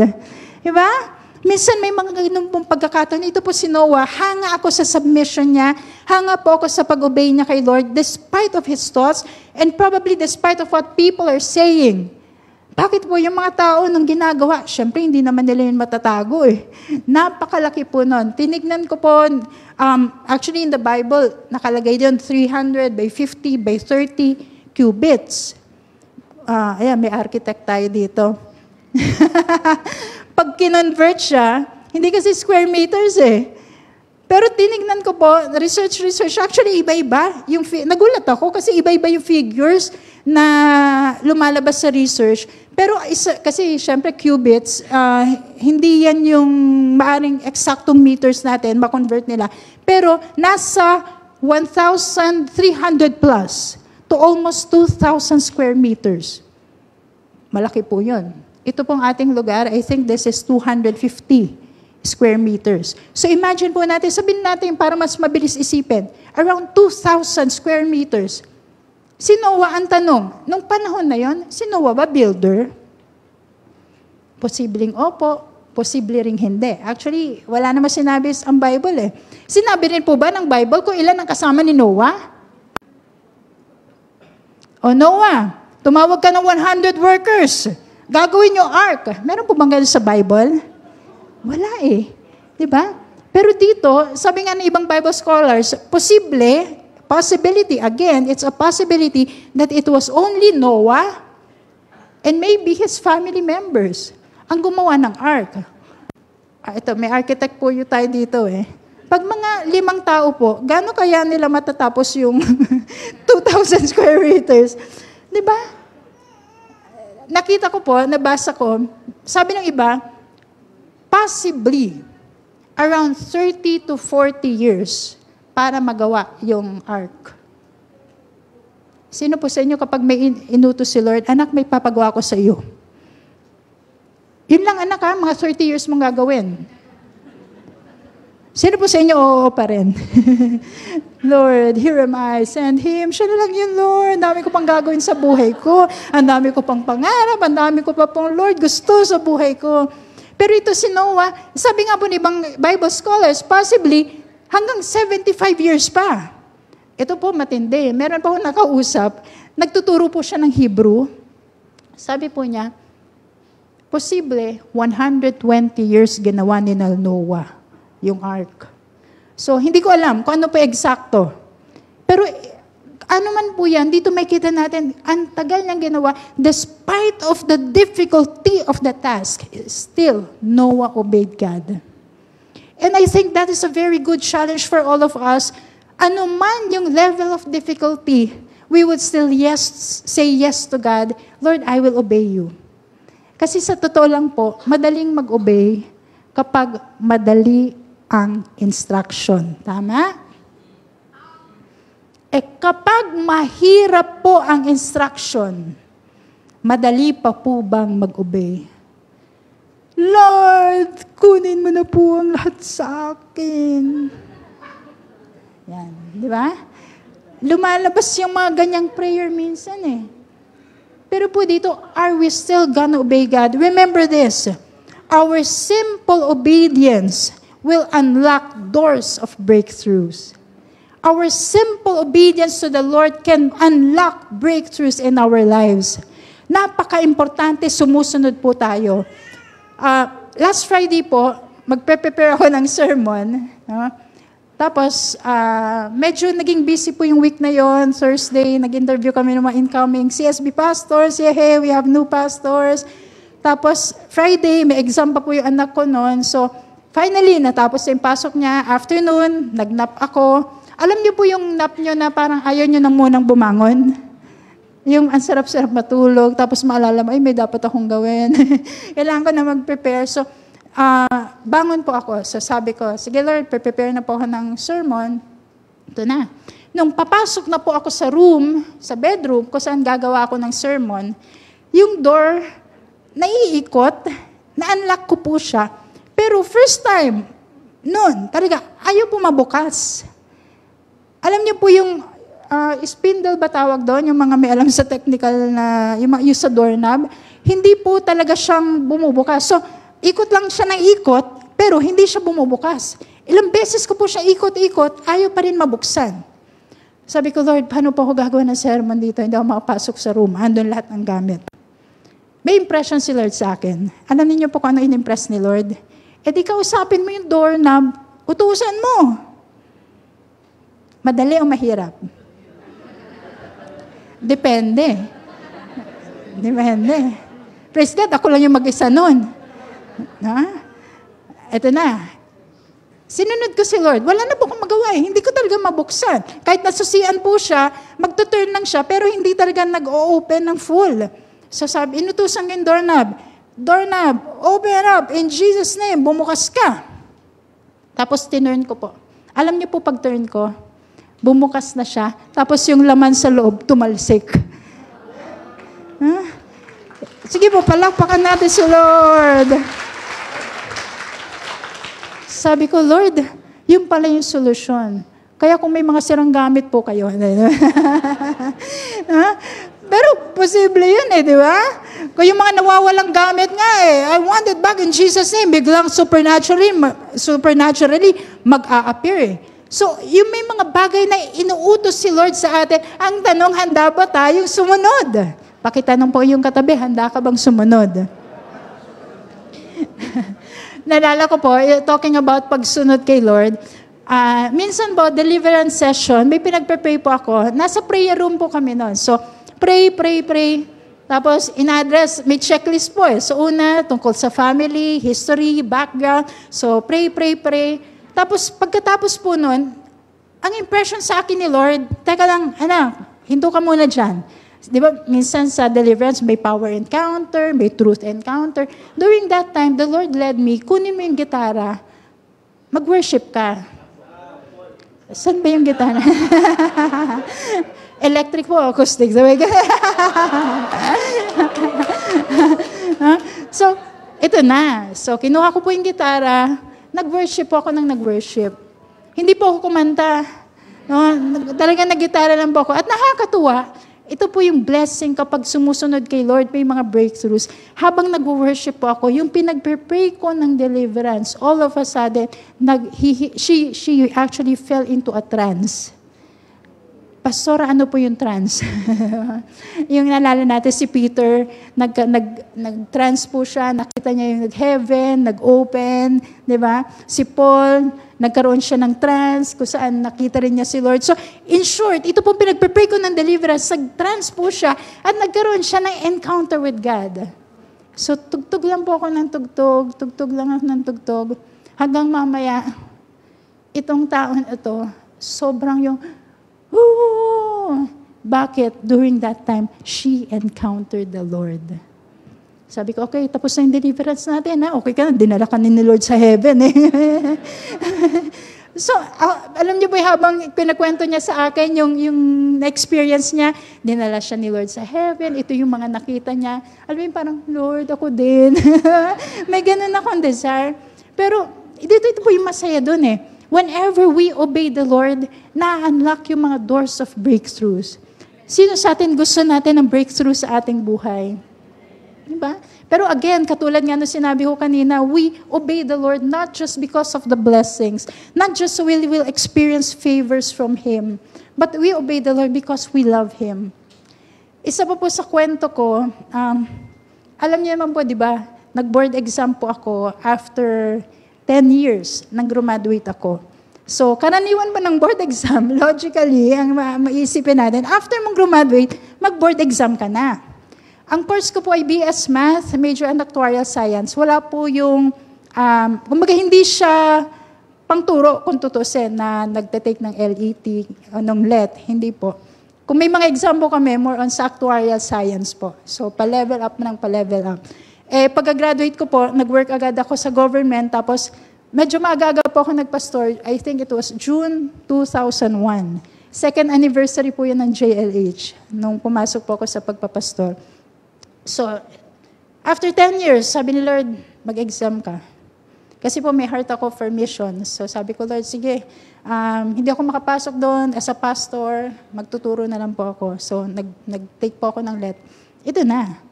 Diba? Minsan may mga ganun pong pagkakataon. Ito po si Noah, hanga ako sa submission niya, hanga po ako sa pag-obey niya kay Lord despite of his thoughts and probably despite of what people are saying. Bakit po yung mga tao nung ginagawa? Siyempre, hindi naman nila yun matatago eh. Napakalaki po nun. Tinignan ko po, actually in the Bible, nakalagay doon 300 by 50 by 30 cubits. ayan, may architect tayo dito. Pag kinonvert siya, hindi kasi square meters eh. Pero tinignan ko po, research, actually iba-iba. Nagulat ako kasi iba-iba yung figures na lumalabas sa research. Pero kasi syempre qubits, hindi yan yung maaring eksaktong meters natin, makonvert nila. Pero nasa 1,300 plus to almost 2,000 square meters. Malaki po yun. Ito pong ating lugar, I think this is 250 square meters. So imagine po natin, sabihin natin para mas mabilis isipin, around 2,000 square meters. Si Noah, ang tanong, nung panahon na yon, si Noah ba builder? Posibleng opo, posible ring hindi. Actually, wala naman sinabi ang Bible eh. Sinabi rin po ba ng Bible kung ilan ang kasama ni Noah? O Noah, tumawag ka ng 100 workers. Gagawin yung ark. Meron po bang ganun sa Bible? Wala eh. Diba? Pero dito, sabi nga ng ibang Bible scholars, possibility, again, it's a possibility that it was only Noah and maybe his family members ang gumawa ng ark. Ito, may architect po yung tayo dito eh. Pag mga 5 tao po, gaano kaya nila matatapos yung 2,000 square meters? Diba? Nakita ko po, nabasa ko, sabi ng iba, possibly around 30 to 40 years para magawa yung ark. Sino po sa inyo kapag may inutos si Lord, anak, may papagawa ko sa iyo? Yun lang anak ha, mga 30 years mong gagawin. Sino po sa inyo, oo pa rin? Lord, here am I, send Him. Siya na lang yun, Lord. Ang dami ko pang gagawin sa buhay ko. Ang dami ko pang pangarap. Ang dami ko pa pong, Lord, gusto sa buhay ko. Pero ito si Noah, sabi nga po ni ibang Bible scholars, possibly hanggang 75 years pa. Ito po matindi. Meron pa akong nakausap, nagtuturo po siya ng Hebrew. Sabi po niya, posible 120 years ginawa ni Noah yung ark. So, hindi ko alam kung ano pa eksakto. Pero ano man po yan, dito may kita natin, ang tagal niyang ginawa, despite of the difficulty of the task, still, Noah obeyed God. And I think that is a very good challenge for all of us. Ano man yung level of difficulty, we would still say yes to God, Lord, I will obey you. Kasi sa totoo lang po, madaling mag-obey kapag madali ang instruction. Tama? Kapag mahirap po ang instruction, madali pa po bang mag-obey? Lord, kunin mo na po ang lahat sa akin. Yan, di ba? Lumalabas yung mga ganyang prayer minsan eh. Pero po dito, are we still gonna obey God? Remember this, our simple obedience will unlock doors of breakthroughs. Our simple obedience to the Lord can unlock breakthroughs in our lives. Napaka-importante, sumusunod po tayo. Last Friday po, magpe-prepare ako ng sermon. Tapos, medyo naging busy po yung week na yon. Thursday, nag-interview kami ng mga incoming CSB pastors. Yeah, hey, we have new pastors. Tapos, Friday, may exam pa po yung anak ko noon. So, finally, natapos yung pasok niya. Afternoon, nag-nap ako. Alam niyo po yung nap niyo na parang ayaw niyo nang munang bumangon? Yung ang sarap-sarap matulog, tapos maalala mo, ay may dapat akong gawin. Kailangan ko na mag-prepare. So, bangon po ako. So, sabi ko, sige Lord, prepare na po ako ng sermon. Ito na. Nung papasok na po ako sa room, sa bedroom, kung saan gagawa ako ng sermon, yung door, naiikot, na-unlock ko po siya. Pero first time, noon, talaga, ayaw po mabukas. Alam niyo po yung spindle ba tawag doon? Yung mga may alam sa technical na, yung sa doorknob, hindi po talaga siyang bumubukas. So, ikot lang siya ng ikot, pero hindi siya bumubukas. Ilang beses ko po siya ikot-ikot, ayaw pa rin mabuksan. Sabi ko, Lord, paano po ako gagawin ng sermon dito? Hindi ako makapasok sa room, andun lahat ng gamit. May impression si Lord sa akin. Alam niyo po kung ano in-impress ni Lord? Di kausapin mo yung doorknob, utusan mo. Madali o mahirap? Depende. Di ba, hindi? Praise God, ako lang yung mag-isa nun. Ito na. Sinunod ko si Lord. Wala na po akong magawa eh. Hindi ko talaga mabuksan. Kahit nasusian po siya, magtuturn lang siya, pero hindi talaga nag-o-open ng full. So sabi, inutusan ko yung doorknob. Doorknob, open up in Jesus' name. Bumukas ka. Tapos tinurn ko po. Alam niyo po pag turn ko, bumukas na siya. Tapos yung laman sa loob, tumalsik. Sige po, palakpakan natin si Lord. Sabi ko, Lord, yun pala yung solusyon. Kaya kung may mga sirang gamit po kayo. Pero posible yun di ba? Kung yung mga nawawalang gamit nga I want it back in Jesus' name. Biglang supernaturally mag-a-appear So, yung may mga bagay na inuutos si Lord sa atin, ang tanong, handa ba tayong sumunod? Pakitanong po yung katabi, handa ka bang sumunod? Nalala ko po, talking about pagsunod kay Lord, minsan po, deliverance session, may pinagpe-pray po ako. Nasa prayer room po kami noon. So, pray. Tapos, in-address, may checklist po So, una, tungkol sa family, history, background. So, pray. Tapos, pagkatapos po noon, ang impression sa akin ni Lord, teka lang, anak, hinto ka muna dyan. Di ba, minsan sa deliverance, may power encounter, may truth encounter. During that time, the Lord led me, kunin mo yung gitara, mag-worship ka. Saan ba yung gitara? Electric po, acoustic. So, ito na. So, kinuha ko po yung gitara, nag-worship po ako ng nag-worship. Hindi po ako kumanta. Talaga nag-gitara lang po ako. At nakakatuwa, ito po yung blessing kapag sumusunod kay Lord, may mga breakthroughs. Habang nag-worship po ako, yung pinag-pray ko ng deliverance, all of a sudden, she actually fell into a trance. Pastora, ano po yung trance? Yung nalala natin si Peter, nag-trance po siya, nakita niya yung heaven, nag-open, di ba? Si Paul, nagkaroon siya ng trance, kung saan nakita rin niya si Lord. So, in short, ito po pinag-pray ko ng deliverance, nag-trance po siya, at nagkaroon siya ng encounter with God. So, tugtog lang po ako ng tugtog lang ako ng tugtog, hanggang mamaya, itong taon ito, sobrang yung, bakit? During that time, she encountered the Lord. Sabi ko, okay, tapos na yung deliverance natin. Okay ka na, dinala ka ni Lord sa heaven. So, alam niyo ba, habang pinakwento niya sa akin, yung experience niya, dinala siya ni Lord sa heaven. Ito yung mga nakita niya. Alam mo, parang, Lord, ako din. May ganun akong desire. Pero, ito po yung masaya dun Whenever we obey the Lord, na-unlock yung mga doors of breakthroughs. Sino sa atin gusto natin ng breakthrough sa ating buhay? Diba? Pero again, katulad nga nung sinabi ko kanina, we obey the Lord not just because of the blessings, not just so we will experience favors from Him, but we obey the Lord because we love Him. Isa pa po sa kwento ko, alam niyo naman po, di ba, nag-board exam po ako after 10 years nang graduate ako. So, karaniwan pa ng board exam, logically, ang maisipin natin, after mong graduate, mag-board exam ka na. Ang course ko po ay BS Math, major and actuarial science. Wala po yung, kumbaga hindi siya pangturo kung tutusin na nagte-take ng LET o ng LET. Hindi po. Kung may mga exam po kami, more on sa actuarial science po. So, pa-level up ng pa-level up. Pagka-graduate ko po, nag-work agad ako sa government, tapos medyo maaga po ako nagpastor. I think it was June 2001. Second anniversary po yun ng JLH, nung pumasok po ako sa pagpapastor. So, after 10 years, sabi ni Lord, mag-exam ka. Kasi po may heart ako for mission. So sabi ko, Lord, sige, hindi ako makapasok doon as a pastor, magtuturo na lang po ako. So nag-take po ako ng LET. Ito na.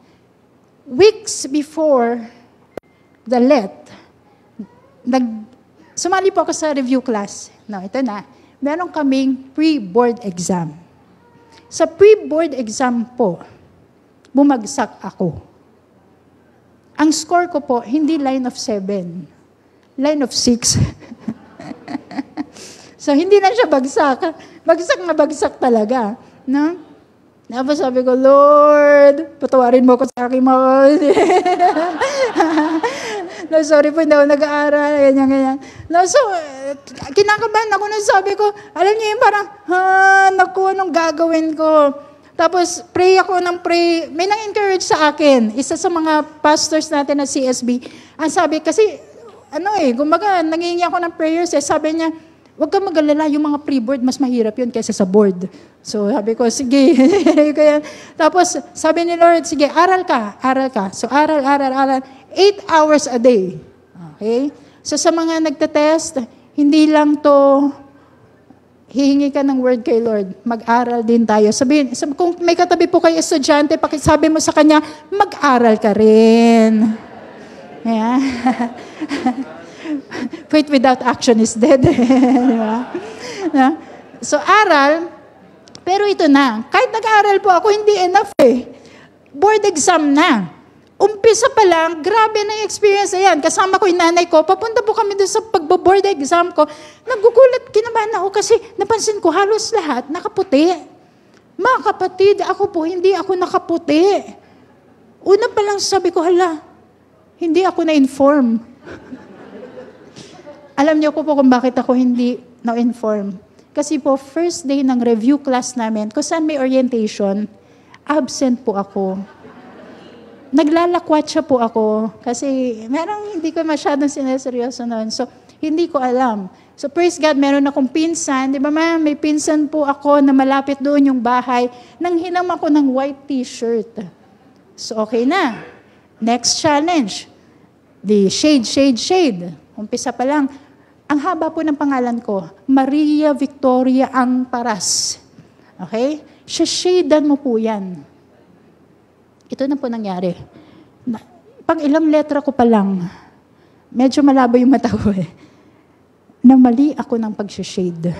Weeks before the LET, sumali po ako sa review class. No, ito na. Meron kaming pre-board exam. Sa pre-board exam po, bumagsak ako. Ang score ko po, hindi line of 7. Line of 6. So, hindi na siya bagsak. Bagsak na bagsak talaga. No? Tapos sabi ko, Lord, patawarin mo ako sa aking mga... No, sorry po, hindi ako nag-aaral, ganyan. No, so, kinakabahan ako na sabi ko, alam niyo yung parang, naku, anong gagawin ko? Tapos, pray ako ng pray. May nang-encourage sa akin. Isa sa mga pastors natin na CSB. Ang sabi, kasi, gumaga, nangingi ako ng prayers. Sabi niya, huwag kang mag-alala, yung mga pre-board, mas mahirap yun kaysa sa board. So, sabi ko, sige. Tapos, sabi ni Lord, sige, aral ka. So, aral. 8 hours a day. Okay? So, sa mga nagtatest, hindi lang to, hihingi ka ng word kay Lord. Mag-aral din tayo. Kung may katabi po kayo estudyante, sabi mo sa kanya, mag-aral ka rin. Yeah. Faith without action is dead. Diba? So, aral, pero ito na. Kahit nag-aaral po ako, hindi enough eh. Board exam na. Umpisa pa lang, grabe na yung experience na yan. Kasama ko yung nanay ko, papunta po kami doon sa pagbo-board exam ko. Nagugulat, kinabahan ako kasi napansin ko halos lahat nakaputi. Mga kapatid, ako po, hindi ako nakaputi. Una pa lang sabi ko, hala, hindi ako na-inform. Alam niyo po kung bakit ako hindi na-inform. Kasi po, first day ng review class namin, kung saan may orientation, absent po ako. Naglalakwatsa po ako kasi merong hindi ko masyadong sineseryoso noon. So, hindi ko alam. So, praise God, meron akong pinsan. Di ba ma'am, may pinsan po ako na malapit doon yung bahay. Nang hinam ako ng white t-shirt. So, okay na. Next challenge. The shade. Umpisa pa lang. Ang haba po ng pangalan ko, Maria Victoria Angparas. Okay? Shadan mo po yan. Ito na po nangyari. Pang ilang letra ko pa lang, medyo malabo yung mata ko eh, na mali ako ng pag-shade.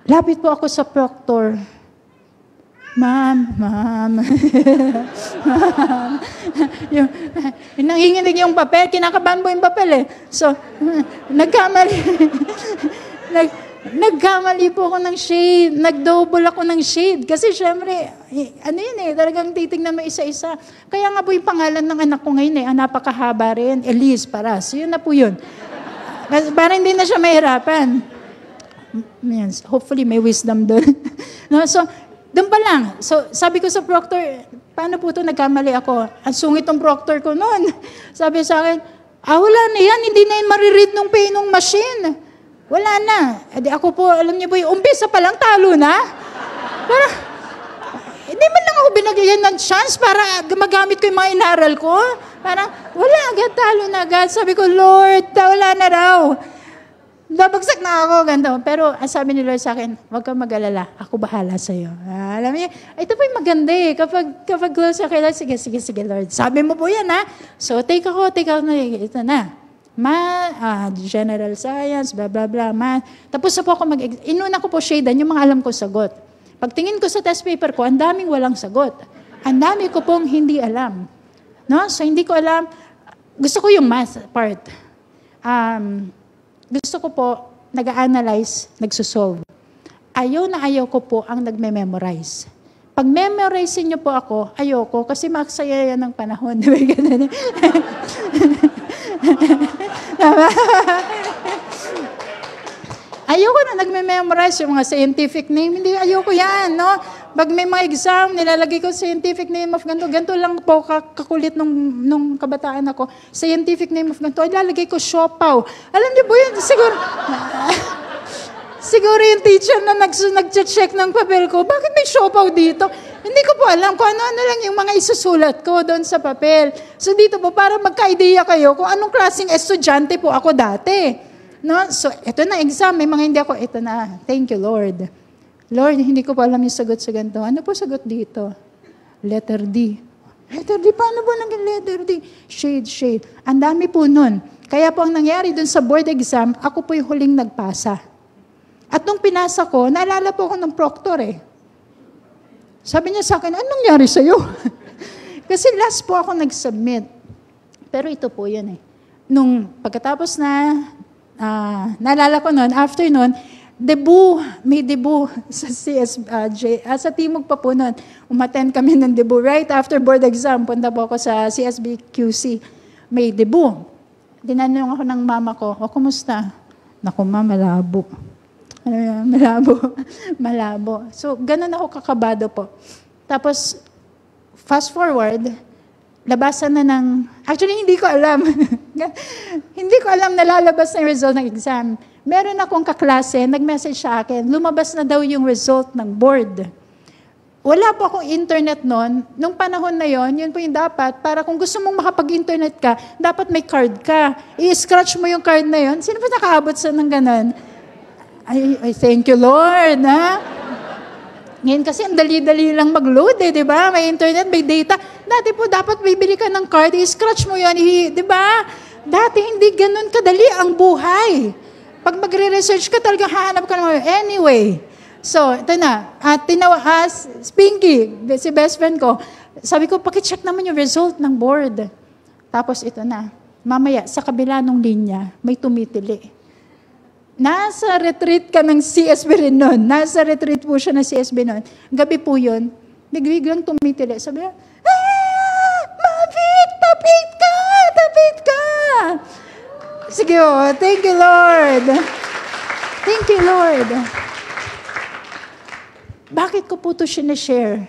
Lapit po ako sa proctor. Ma'am. yung nanginginig yung papel, kinakabahan mo yung papel eh. So, nagkamali po ako ng shade. Nag-double ako ng shade. Kasi syempre, talagang titignan mo isa-isa. Kaya nga po yung pangalan ng anak ko ngayon ang napakahaba rin. Elise Paras. Yun na po yun. Para hindi na siya mahirapan. Hopefully may wisdom doon. No, so, doon pa lang. So, sabi ko sa proctor, paano po ito nagkamali ako? Ang sungit ng proctor ko noon. Sabi sa akin, wala na yan. Hindi na yan mariread ng penong machine. Wala na. Edi ako po, alam niyo po, umpisa pa lang, talo na. Para, hindi man lang ako binagyan ng chance para magamit ko yung mga inaral ko. Parang, wala agad, talo na agad. Sabi ko, Lord, wala na raw. Babagsak na ako, ganito. Pero sabi ni Lord sa akin, huwag kang mag-alala, ako bahala sa'yo. Alam niyo, ito po yung maganda eh. Kapag close ka kay Lord, sige, Lord. Sabi mo po yan ha. So, take ako na, ito na. General science, blah, blah, blah, math. Tapos po ako inuna ko po shadean yung mga alam ko sagot. Pagtingin ko sa test paper ko, ang daming walang sagot. Ang dami ko pong hindi alam. No? So, hindi ko alam. Gusto ko yung math part. Gusto ko po, nag-analyze, nagsusolve. Ayaw ko po ang nagme-memorize. Pag memorize niyo po ako, ayoko, kasi maksaya yan ng panahon. Ayoko na nagme-memorize yung mga scientific name. Hindi, ayoko yan, no? Pag may mga exam, nilalagay ko scientific name of ganito. Ganito lang po kakulit nung kabataan ako. Scientific name of ganito. Ilalagay ko siopaw. Alam niyo po yun, siguro yung teacher na nag-check ng papel ko, bakit may siopaw dito? Hindi ko po alam kung ano-ano lang yung mga isusulat ko doon sa papel. So dito po, para magka-idea kayo kung anong klaseng estudyante po ako dati. No? So, ito na exam. May mga hindi ako, ito na. Thank you, Lord. Lord, hindi ko pa alam yung sagot sa ganito. Ano po sagot dito? Letter D. Letter D, paano po naging letter D? Shade. Ang dami po nun. Kaya po ang nangyari dun sa board exam, ako po yung huling nagpasa. At nung pinasa ko, naalala po ako ng proctor eh. Sabi niya sa akin, anong nangyari sa'yo? Kasi last po ako nag-submit. Pero ito po yun eh. Nung pagkatapos na, naalala ko noon, after noon, may debut sa CSJ. Sa Timog pa po nun, umattend kami ng debut. Right after board exam, punta po ako sa CSBQC. May debut. Dinanong ako ng mama ko, kumusta? Naku ma, malabo. Malabo. So, ganun ako kakabado po. Tapos, fast forward, labasan na ng, actually hindi ko alam. Hindi ko alam na lalabas na yung result ng exam. Meron akong kaklase, nag-message sa akin, lumabas na daw yung result ng board. Wala po akong internet noon. Nung panahon na yon, yun po yung dapat. Para kung gusto mong makapag-internet ka, dapat may card ka. I-scratch mo yung card na yon. Sino ba nakaabot sa ng ganun? Ay, thank you Lord, ha? Ngayon kasi ang dali-dali lang mag-load di ba? May internet, may data. Dati po dapat bibili ka ng card, i-scratch mo yan, di ba? Dati hindi ganun kadali ang buhay. Pag magre-research ka, talaga hahanap ka naman. Anyway, so, ito na. Pinky, si best friend ko, sabi ko, pakicheck naman yung result ng board. Tapos ito na. Mamaya, sa kabila ng linya, may tumitili. Nasa retreat ka ng CSB rin nun. Nasa retreat po siya ng CSB nun. Gabi po yun, biglang tumitili. Sabi niya, Mavic, tapit ka! Tapit ka! Sige thank you Lord. Thank you Lord. Bakit ko po ito sinishare?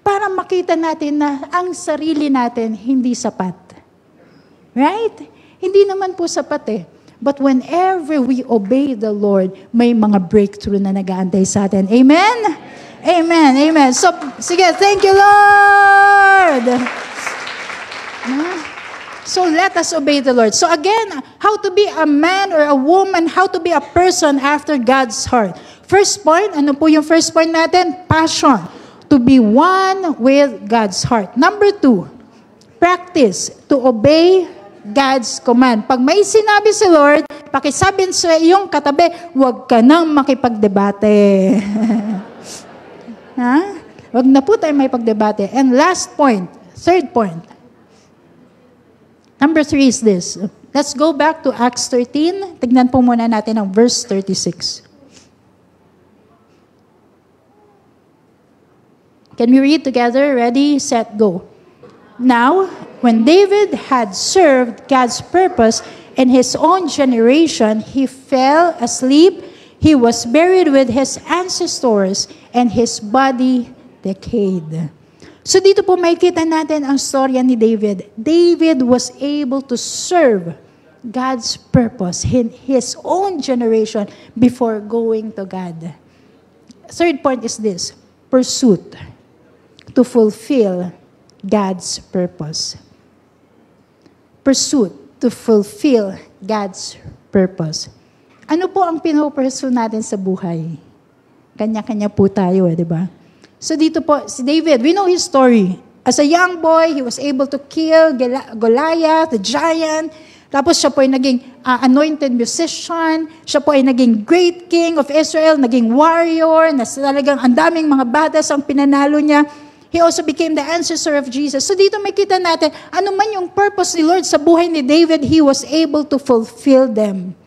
Para makita natin na ang sarili natin hindi sapat. Right? Hindi naman po sapat But whenever we obey the Lord, may mga breakthrough na nag-aantay sa atin. Amen? Amen. Amen. So, sige, thank you, Lord. So, let us obey the Lord. So, again, how to be a man or a woman, how to be a person after God's heart. First point, ano po yung first point natin? Passion. To be one with God's heart. Number 2, practice to obey God's command. Pag may sinabi si Lord, pakisabihin sa iyong katabi, huwag ka nang makipagdebate. Ha? Huwag na po tayo may pagdebate. And last point, third point. Number 3 is this. Let's go back to Acts 13. Tignan po muna natin ang verse 36. Can we read together? Ready, set, go. Now, when David had served God's purpose in his own generation, he fell asleep. He was buried with his ancestors, and his body decayed. So dito po makikita natin ang storya ni David. David was able to serve God's purpose in his own generation before going to God. Third point is this, pursuit to fulfill God's purpose. Pursuit to fulfill God's purpose. Ano po ang pinopursue natin sa buhay? Kanya-kanya po tayo, di ba? So dito po, si David, we know his story. As a young boy, he was able to kill Goliath, the giant. Tapos siya po ay naging anointed musician. Siya po ay naging great king of Israel, naging warrior, na talagang ang daming mga batas ang pinanalo niya. He also became the ancestor of Jesus. So dito makita natin, ano man yung purpose ni Lord sa buhay ni David, he was able to fulfill them.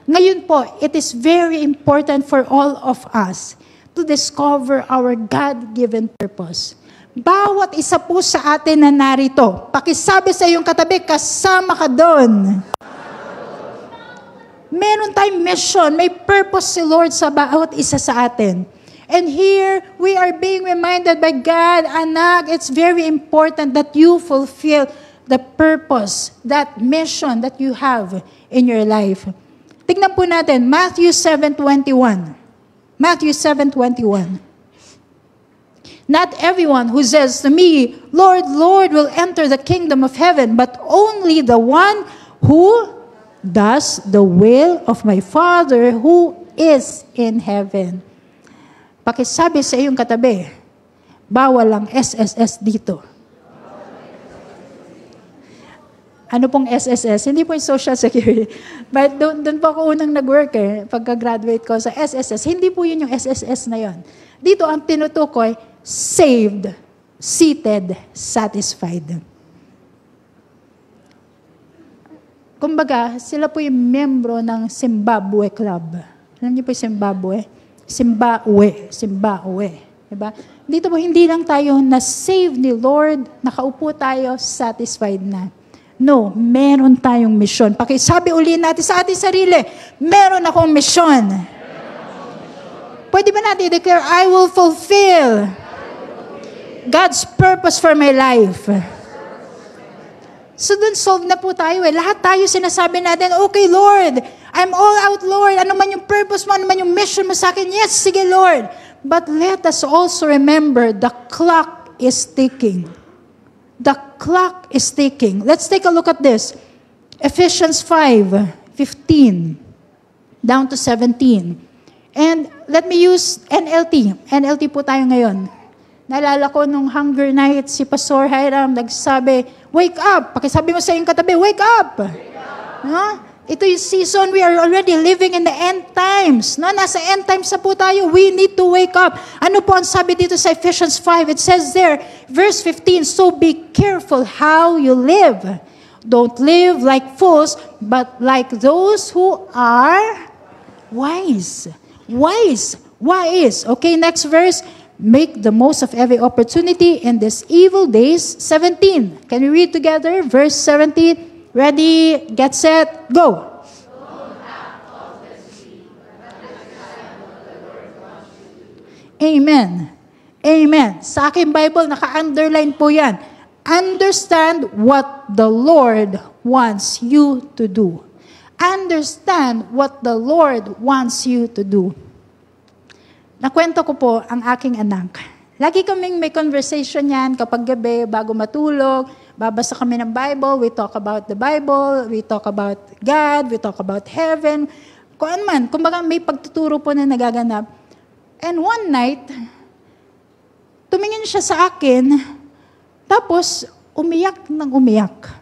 Ngayon po, it is very important for all of us to discover our God-given purpose. Bawat isa po sa atin na narito, pakisabi sa iyong katabi, kasama ka doon. Meron tayong mission, may purpose si Lord sa bawat isa sa atin. And here, we are being reminded by God, anak, it's very important that you fulfill the purpose, that mission that you have in your life. Tingnan po natin, Matthew 7:21. Matthew 7:21. Not everyone who says to me, Lord, Lord, will enter the kingdom of heaven, but only the one who does the will of my Father who is in heaven. Pakisabi sa iyong katabi, bawal ang SSS dito. Ano pong SSS? Hindi po yung Social Security. But doon po ako unang nag-work pagka-graduate ko sa SSS. Hindi po yun yung SSS na yun. Dito ang tinutukoy, saved, seated, satisfied. Kumbaga, sila po yung membro ng Zimbabwe Club. Alam niyo po Zimbabwe? Zimbabwe. Diba? Dito po, hindi lang tayo na-save ni Lord, nakaupo tayo, satisfied na. No, meron tayong mission. Pakisabi uli natin sa ating sarili, meron akong mission. Pwede ba natin declare, I will fulfill God's purpose for my life. So dun solve na po tayo eh. Lahat tayo sinasabi natin, okay Lord, I'm all out Lord. Ano man yung purpose mo, ano man yung mission mo sa akin, yes, sige Lord. But let us also remember the clock is ticking. The clock is ticking. Let's take a look at this. Ephesians 5:15 down to 17. And let me use NLT. NLT po tayo ngayon. Naalala ko nung hunger night, si Pastor Hiram nagsabi, wake up! Pakisabi mo sa iyong katabi, wake up! No? Ito yung season, we are already living in the end times. No? Nasa end times na po tayo, we need to wake up. Ano po ang sabi dito sa Ephesians 5? It says there, verse 15, so be careful how you live. Don't live like fools, but like those who are wise. Wise. Okay, next verse. Make the most of every opportunity in these evil days. 17. Can we read together? Verse 17. Ready, get set, go. Amen. Amen. Sa aking Bible, naka-underline po yan. Understand what the Lord wants you to do. Understand what the Lord wants you to do. Nakwento ko po ang aking anak. Lagi kaming may conversation yan kapag gabi, bago matulog. Babasa kami ng Bible, we talk about the Bible, we talk about God, we talk about heaven. Kung ano man, kumbaga may pagtuturo po na nagaganap. And one night, tumingin siya sa akin, tapos umiyak ng umiyak.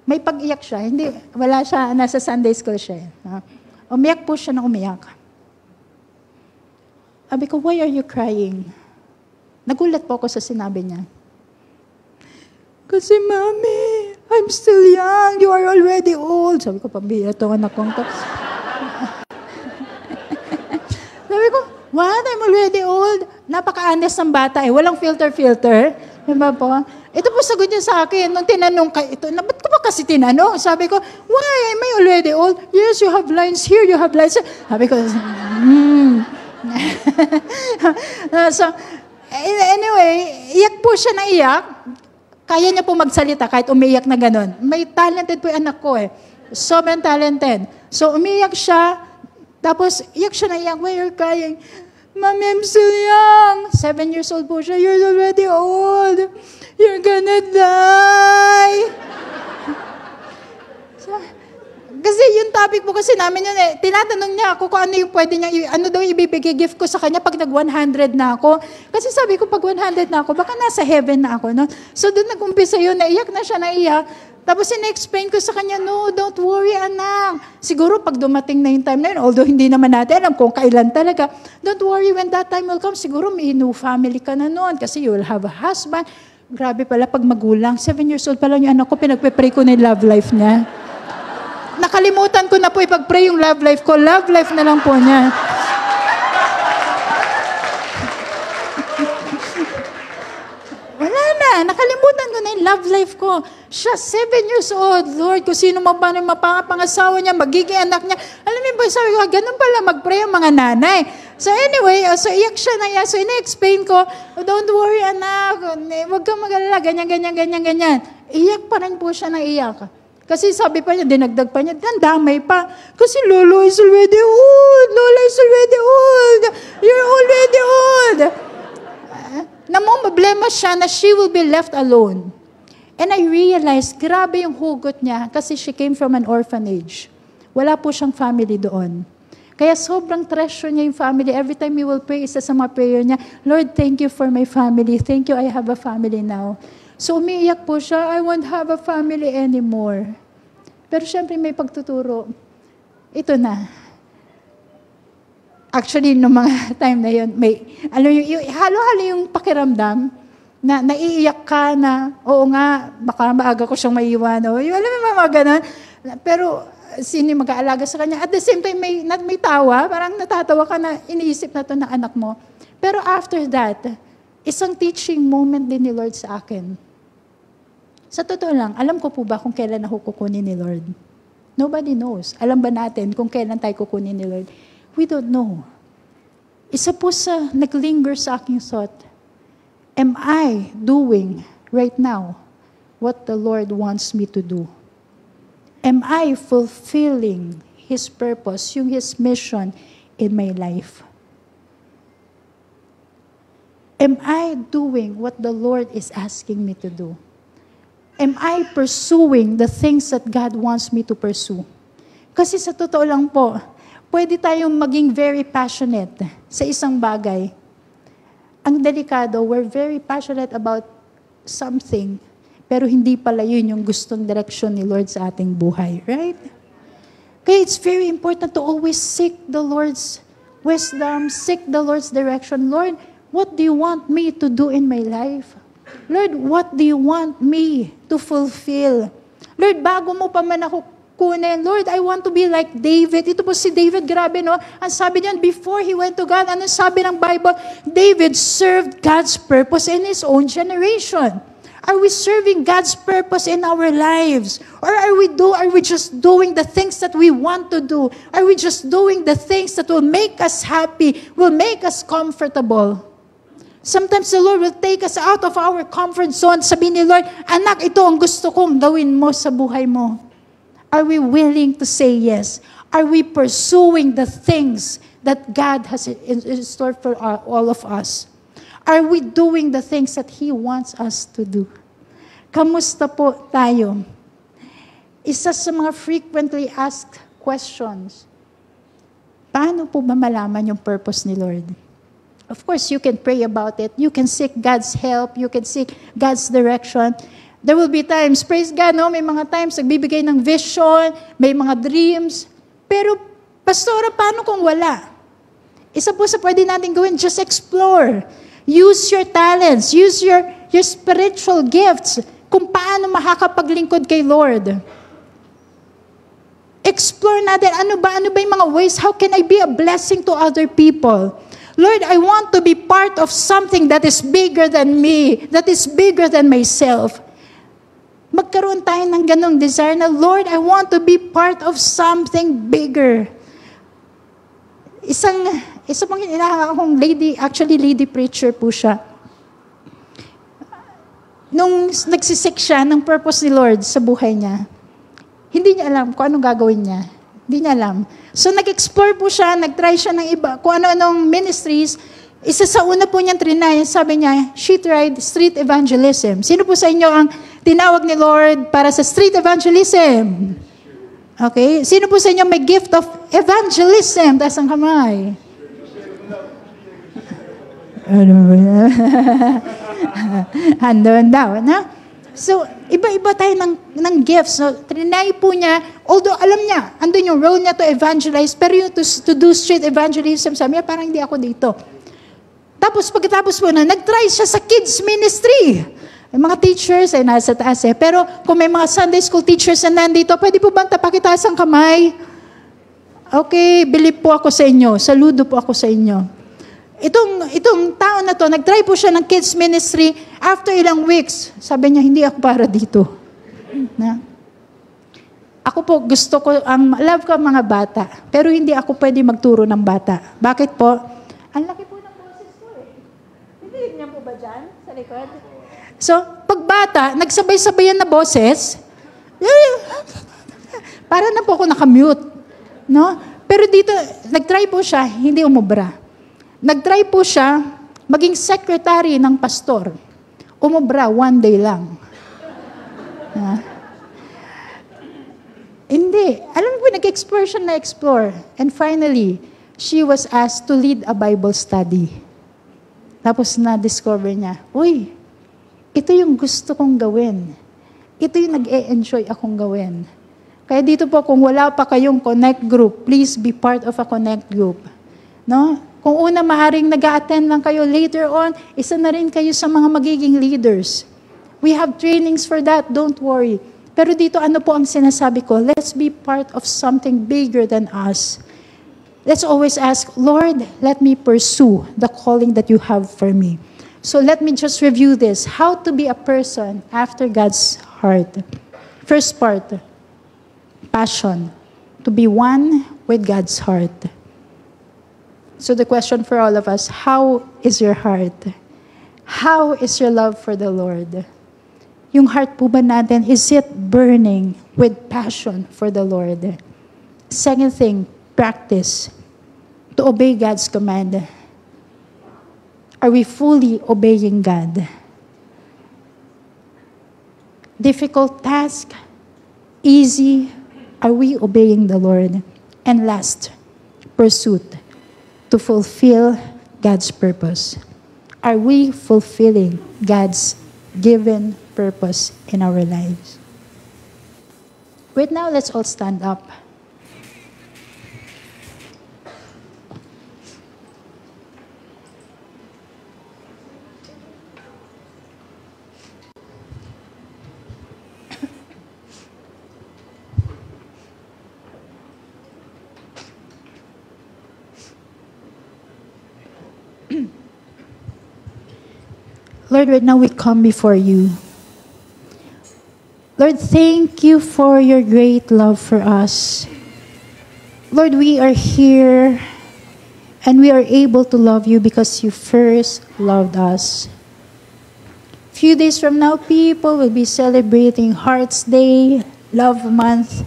May pag-iyak siya, wala siya, nasa Sunday school siya. Umiyak po siya ng umiyak. Sabi ko, why are you crying? Nagulat po ako sa sinabi niya. Kasi, Mami, I'm still young. You are already old. Sabi ko, pambira itong anak kong to. Sabi ko, what? I'm already old? Napaka-honest ng bata eh. Walang filter. Diba po? Ito po sagot niya sa akin. Nung tinanong ka ito, ba't ko ba kasi tinanong? Sabi ko, why? Am I already old? Yes, you have lines here, you have lines here. Sabi ko, So, anyway, iyak po siya na iyak. Kaya niya po magsalita kahit umiiyak na gano'n. May talented po yung anak ko eh. Sobrang talented. So, umiiyak siya. Tapos, iyak siya na iyak. Why you're crying? Mami, I'm still young. 7 years old po siya. You're already old. You're gonna die. So, kasi yung topic po kasi namin yun eh, tinatanong niya ako kung ano yung pwede niya, ano daw ibibigay gift ko sa kanya pag nag-100 na ako. Kasi sabi ko, pag 100 na ako, baka nasa heaven na ako. No? So doon nag-umpisa yun, naiyak na siya, naiyak. Tapos in-explain ko sa kanya, no, don't worry anak. Siguro pag dumating na yung time na yun, although hindi naman natin alam kung kailan talaga, don't worry when that time will come, siguro may new family ka na noon kasi you will have a husband. Grabe pala pag magulang, 7 years old pa lang yung anak ko, pinagpe-pray ko na yung love life niya. Nakalimutan ko na po ipag-pray yung love life ko. Love life na lang po niya. Wala na. Nakalimutan ko na yung love life ko. Siya, 7 years old. Lord, kung sino paano yung mapangasawa niya, magiging anak niya. Alam mo ba, sabi ko, ganun pala mag-pray ang mga nanay. So anyway, so iyak siya na yan. So ina-explain ko, don't worry anak, huwag kang mag-alala, ganyan. Iyak pa rin po siya na iyak. Kasi sabi pa niya, dinagdag pa niya, damay pa. Kasi Lolo is already old. Lola is already old. You're already old. Namumblema siya na she will be left alone. And I realized, grabe yung hugot niya kasi she came from an orphanage. Wala po siyang family doon. Kaya sobrang treasure niya yung family. Every time we will pray, isa sa mga prayer niya, Lord, thank you for my family. Thank you, I have a family now. So umiiyak po siya, I won't have a family anymore. Pero syempre may pagtuturo. Ito na. Actually, no mga time na yun, may, halo-halo yung pakiramdam na naiiyak ka na, oo nga, baka maaga ko siyang maiwan. O, alam mo mga ganun. Pero sino yung mag-aalaga sa kanya. At the same time, may tawa, parang natatawa ka na iniisip na to na anak mo. Pero after that, isang teaching moment din ni Lord sa akin. Sa totoo lang, alam ko po ba kung kailan ako kukunin ni Lord? Nobody knows. Alam ba natin kung kailan tayo kukunin ni Lord? We don't know. Isa po sa naglinger sa aking thought, am I doing right now what the Lord wants me to do? Am I fulfilling His purpose, His mission in my life? Am I doing what the Lord is asking me to do? Am I pursuing the things that God wants me to pursue? Kasi sa totoo lang po, pwede tayong maging very passionate sa isang bagay. Ang delikado, we're very passionate about something, pero hindi pala yun yung gustong direksyon ni Lord sa ating buhay. Right? Kaya it's very important to always seek the Lord's wisdom, seek the Lord's direction. Lord, what do you want me to do in my life? Lord, what do you want me to fulfill? Lord, bago mo pa man ako kunin, Lord, I want to be like David. Ito po si David, grabe no? Ang sabi niyan, before he went to God, ano sabi ng Bible? David served God's purpose in his own generation. Are we serving God's purpose in our lives? Or are we just doing the things that we want to do? Are we just doing the things that will make us happy, will make us comfortable? Sometimes the Lord will take us out of our comfort zone. Sabihin ni Lord, anak, ito ang gusto kong gawin mo sa buhay mo. Are we willing to say yes? Are we pursuing the things that God has in store for all of us? Are we doing the things that He wants us to do? Kamusta po tayo? Isa sa mga frequently asked questions, paano po ba malaman yung purpose ni Lord? Of course, you can pray about it. You can seek God's help. You can seek God's direction. There will be times, praise God, no? May mga times nagbibigay ng vision, may mga dreams. Pero, pastora, paano kung wala? Isa po sa pwede natin gawin, just explore. Use your talents. Use your spiritual gifts kung paano makakapaglingkod kay Lord. Explore natin, ano ba yung mga ways? How can I be a blessing to other people? Lord, I want to be part of something that is bigger than me, that is bigger than myself. Magkaroon tayo ng ganong desire na, Lord, I want to be part of something bigger. Isa pang akong lady preacher po siya. Nung nagsisik siya ng purpose ni Lord sa buhay niya, hindi niya alam kung anong gagawin niya. Hindi niya alam. So nag-explore po siya, nag-try siya ng iba, kung ano-anong ministries. Isa sa una po niyang trinay, sabi niya, she tried street evangelism. Sino po sa inyo ang tinawag ni Lord para sa street evangelism? Okay? Sino po sa inyo may gift of evangelism? Taas ang kamay. Handon daw, no? So, iba-iba tayo ng gifts. So, trinay po niya, although alam niya, andun yung role niya to evangelize, pero yung to do street evangelism, sabi niya, parang hindi ako dito. Tapos, pagkatapos po na, nag-try siya sa kids ministry. Yung mga teachers ay nasa taas eh. Pero kung may mga Sunday school teachers na nandito, pwede po bang pakitaas ang kamay? Okay, believe po ako sa inyo. Saludo po ako sa inyo. Itong tao na to, nag-try po siya ng kids ministry. After ilang weeks, sabi niya, hindi ako para dito. Na? Ako po, gusto ko, love ko ang mga bata. Pero hindi ako pwede magturo ng bata. Bakit po? Ang laki po ng boses ko eh. Hindi niya po ba dyan sa likod? So, pag bata, nagsabay-sabayan na boses, para na po ako nakamute. No? Pero dito, nag-try po siya, hindi umubra. Nag-try po siya maging secretary ng pastor. Umubra, one day lang. Hindi. Alam mo po, nag-explore siya na-explore. And finally, she was asked to lead a Bible study. Tapos na-discover niya, uy, ito yung gusto kong gawin. Ito yung nag-e-enjoy akong gawin. Kaya dito po, kung wala pa kayong connect group, please be part of a connect group. No? Kung una, maaaring nag-a-attend lang kayo, later on, isa na rin kayo sa mga magiging leaders. We have trainings for that, don't worry. Pero dito, ano po ang sinasabi ko? Let's be part of something bigger than us. Let's always ask, Lord, let me pursue the calling that you have for me. So let me just review this. How to be a person after God's heart. First part, passion. To be one with God's heart. So the question for all of us, how is your heart? How is your love for the Lord? Yung heart po ba natin, is it burning with passion for the Lord? Second thing, practice. To obey God's command. Are we fully obeying God? Difficult task, easy, are we obeying the Lord? And last, pursuit. To fulfill God's purpose. Are we fulfilling God's given purpose in our lives? Right now, let's all stand up. Lord, right now we come before you. Lord, thank you for your great love for us. Lord, we are here and we are able to love you because you first loved us. Few days from now, people will be celebrating Hearts Day, Love Month.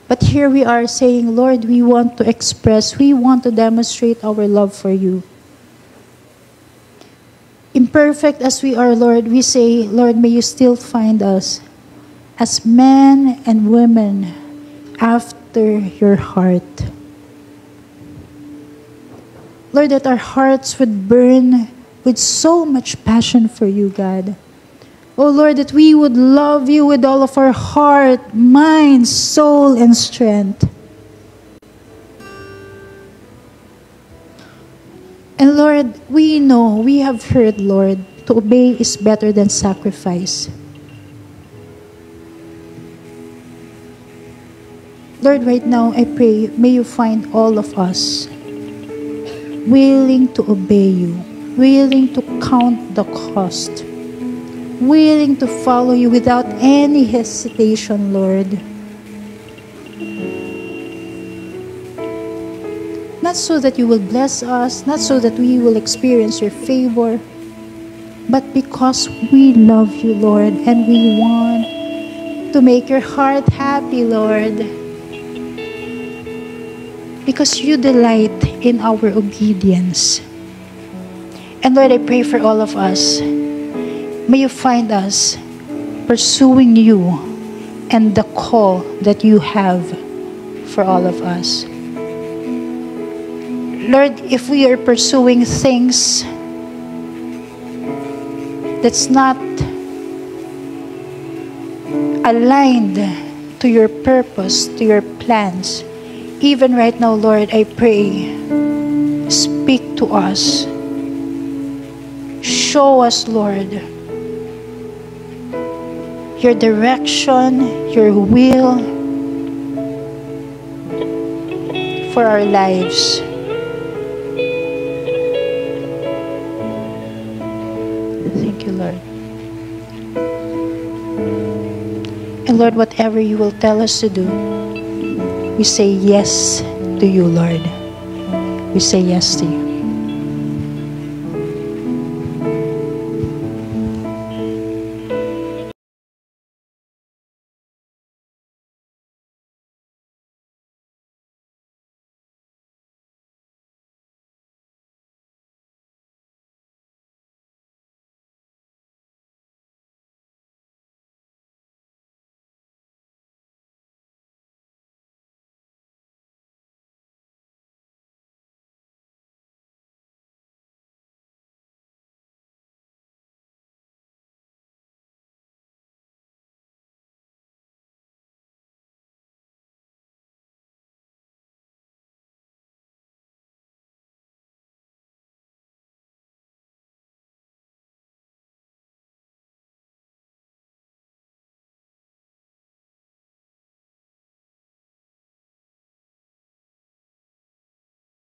But here we are saying, Lord, we want to express, we want to demonstrate our love for you. Imperfect as we are, Lord, we say, Lord, may you still find us as men and women after your heart. Lord, that our hearts would burn with so much passion for you, God. Oh, Lord, that we would love you with all of our heart, mind, soul, and strength. And Lord, we know, we have heard, Lord, to obey is better than sacrifice. Lord, right now, I pray, may you find all of us willing to obey you, willing to count the cost, willing to follow you without any hesitation, Lord. Not so that you will bless us, not so that we will experience your favor, but because we love you, Lord, and we want to make your heart happy, Lord. Because you delight in our obedience. And Lord, I pray for all of us. May you find us pursuing you and the call that you have for all of us. Lord, if we are pursuing things that's not aligned to your purpose, to your plans, even right now, Lord, I pray, speak to us. Show us, Lord, your direction, your will for our lives. Thank you, Lord. And Lord, whatever you will tell us to do, we say yes to you, Lord. We say yes to you.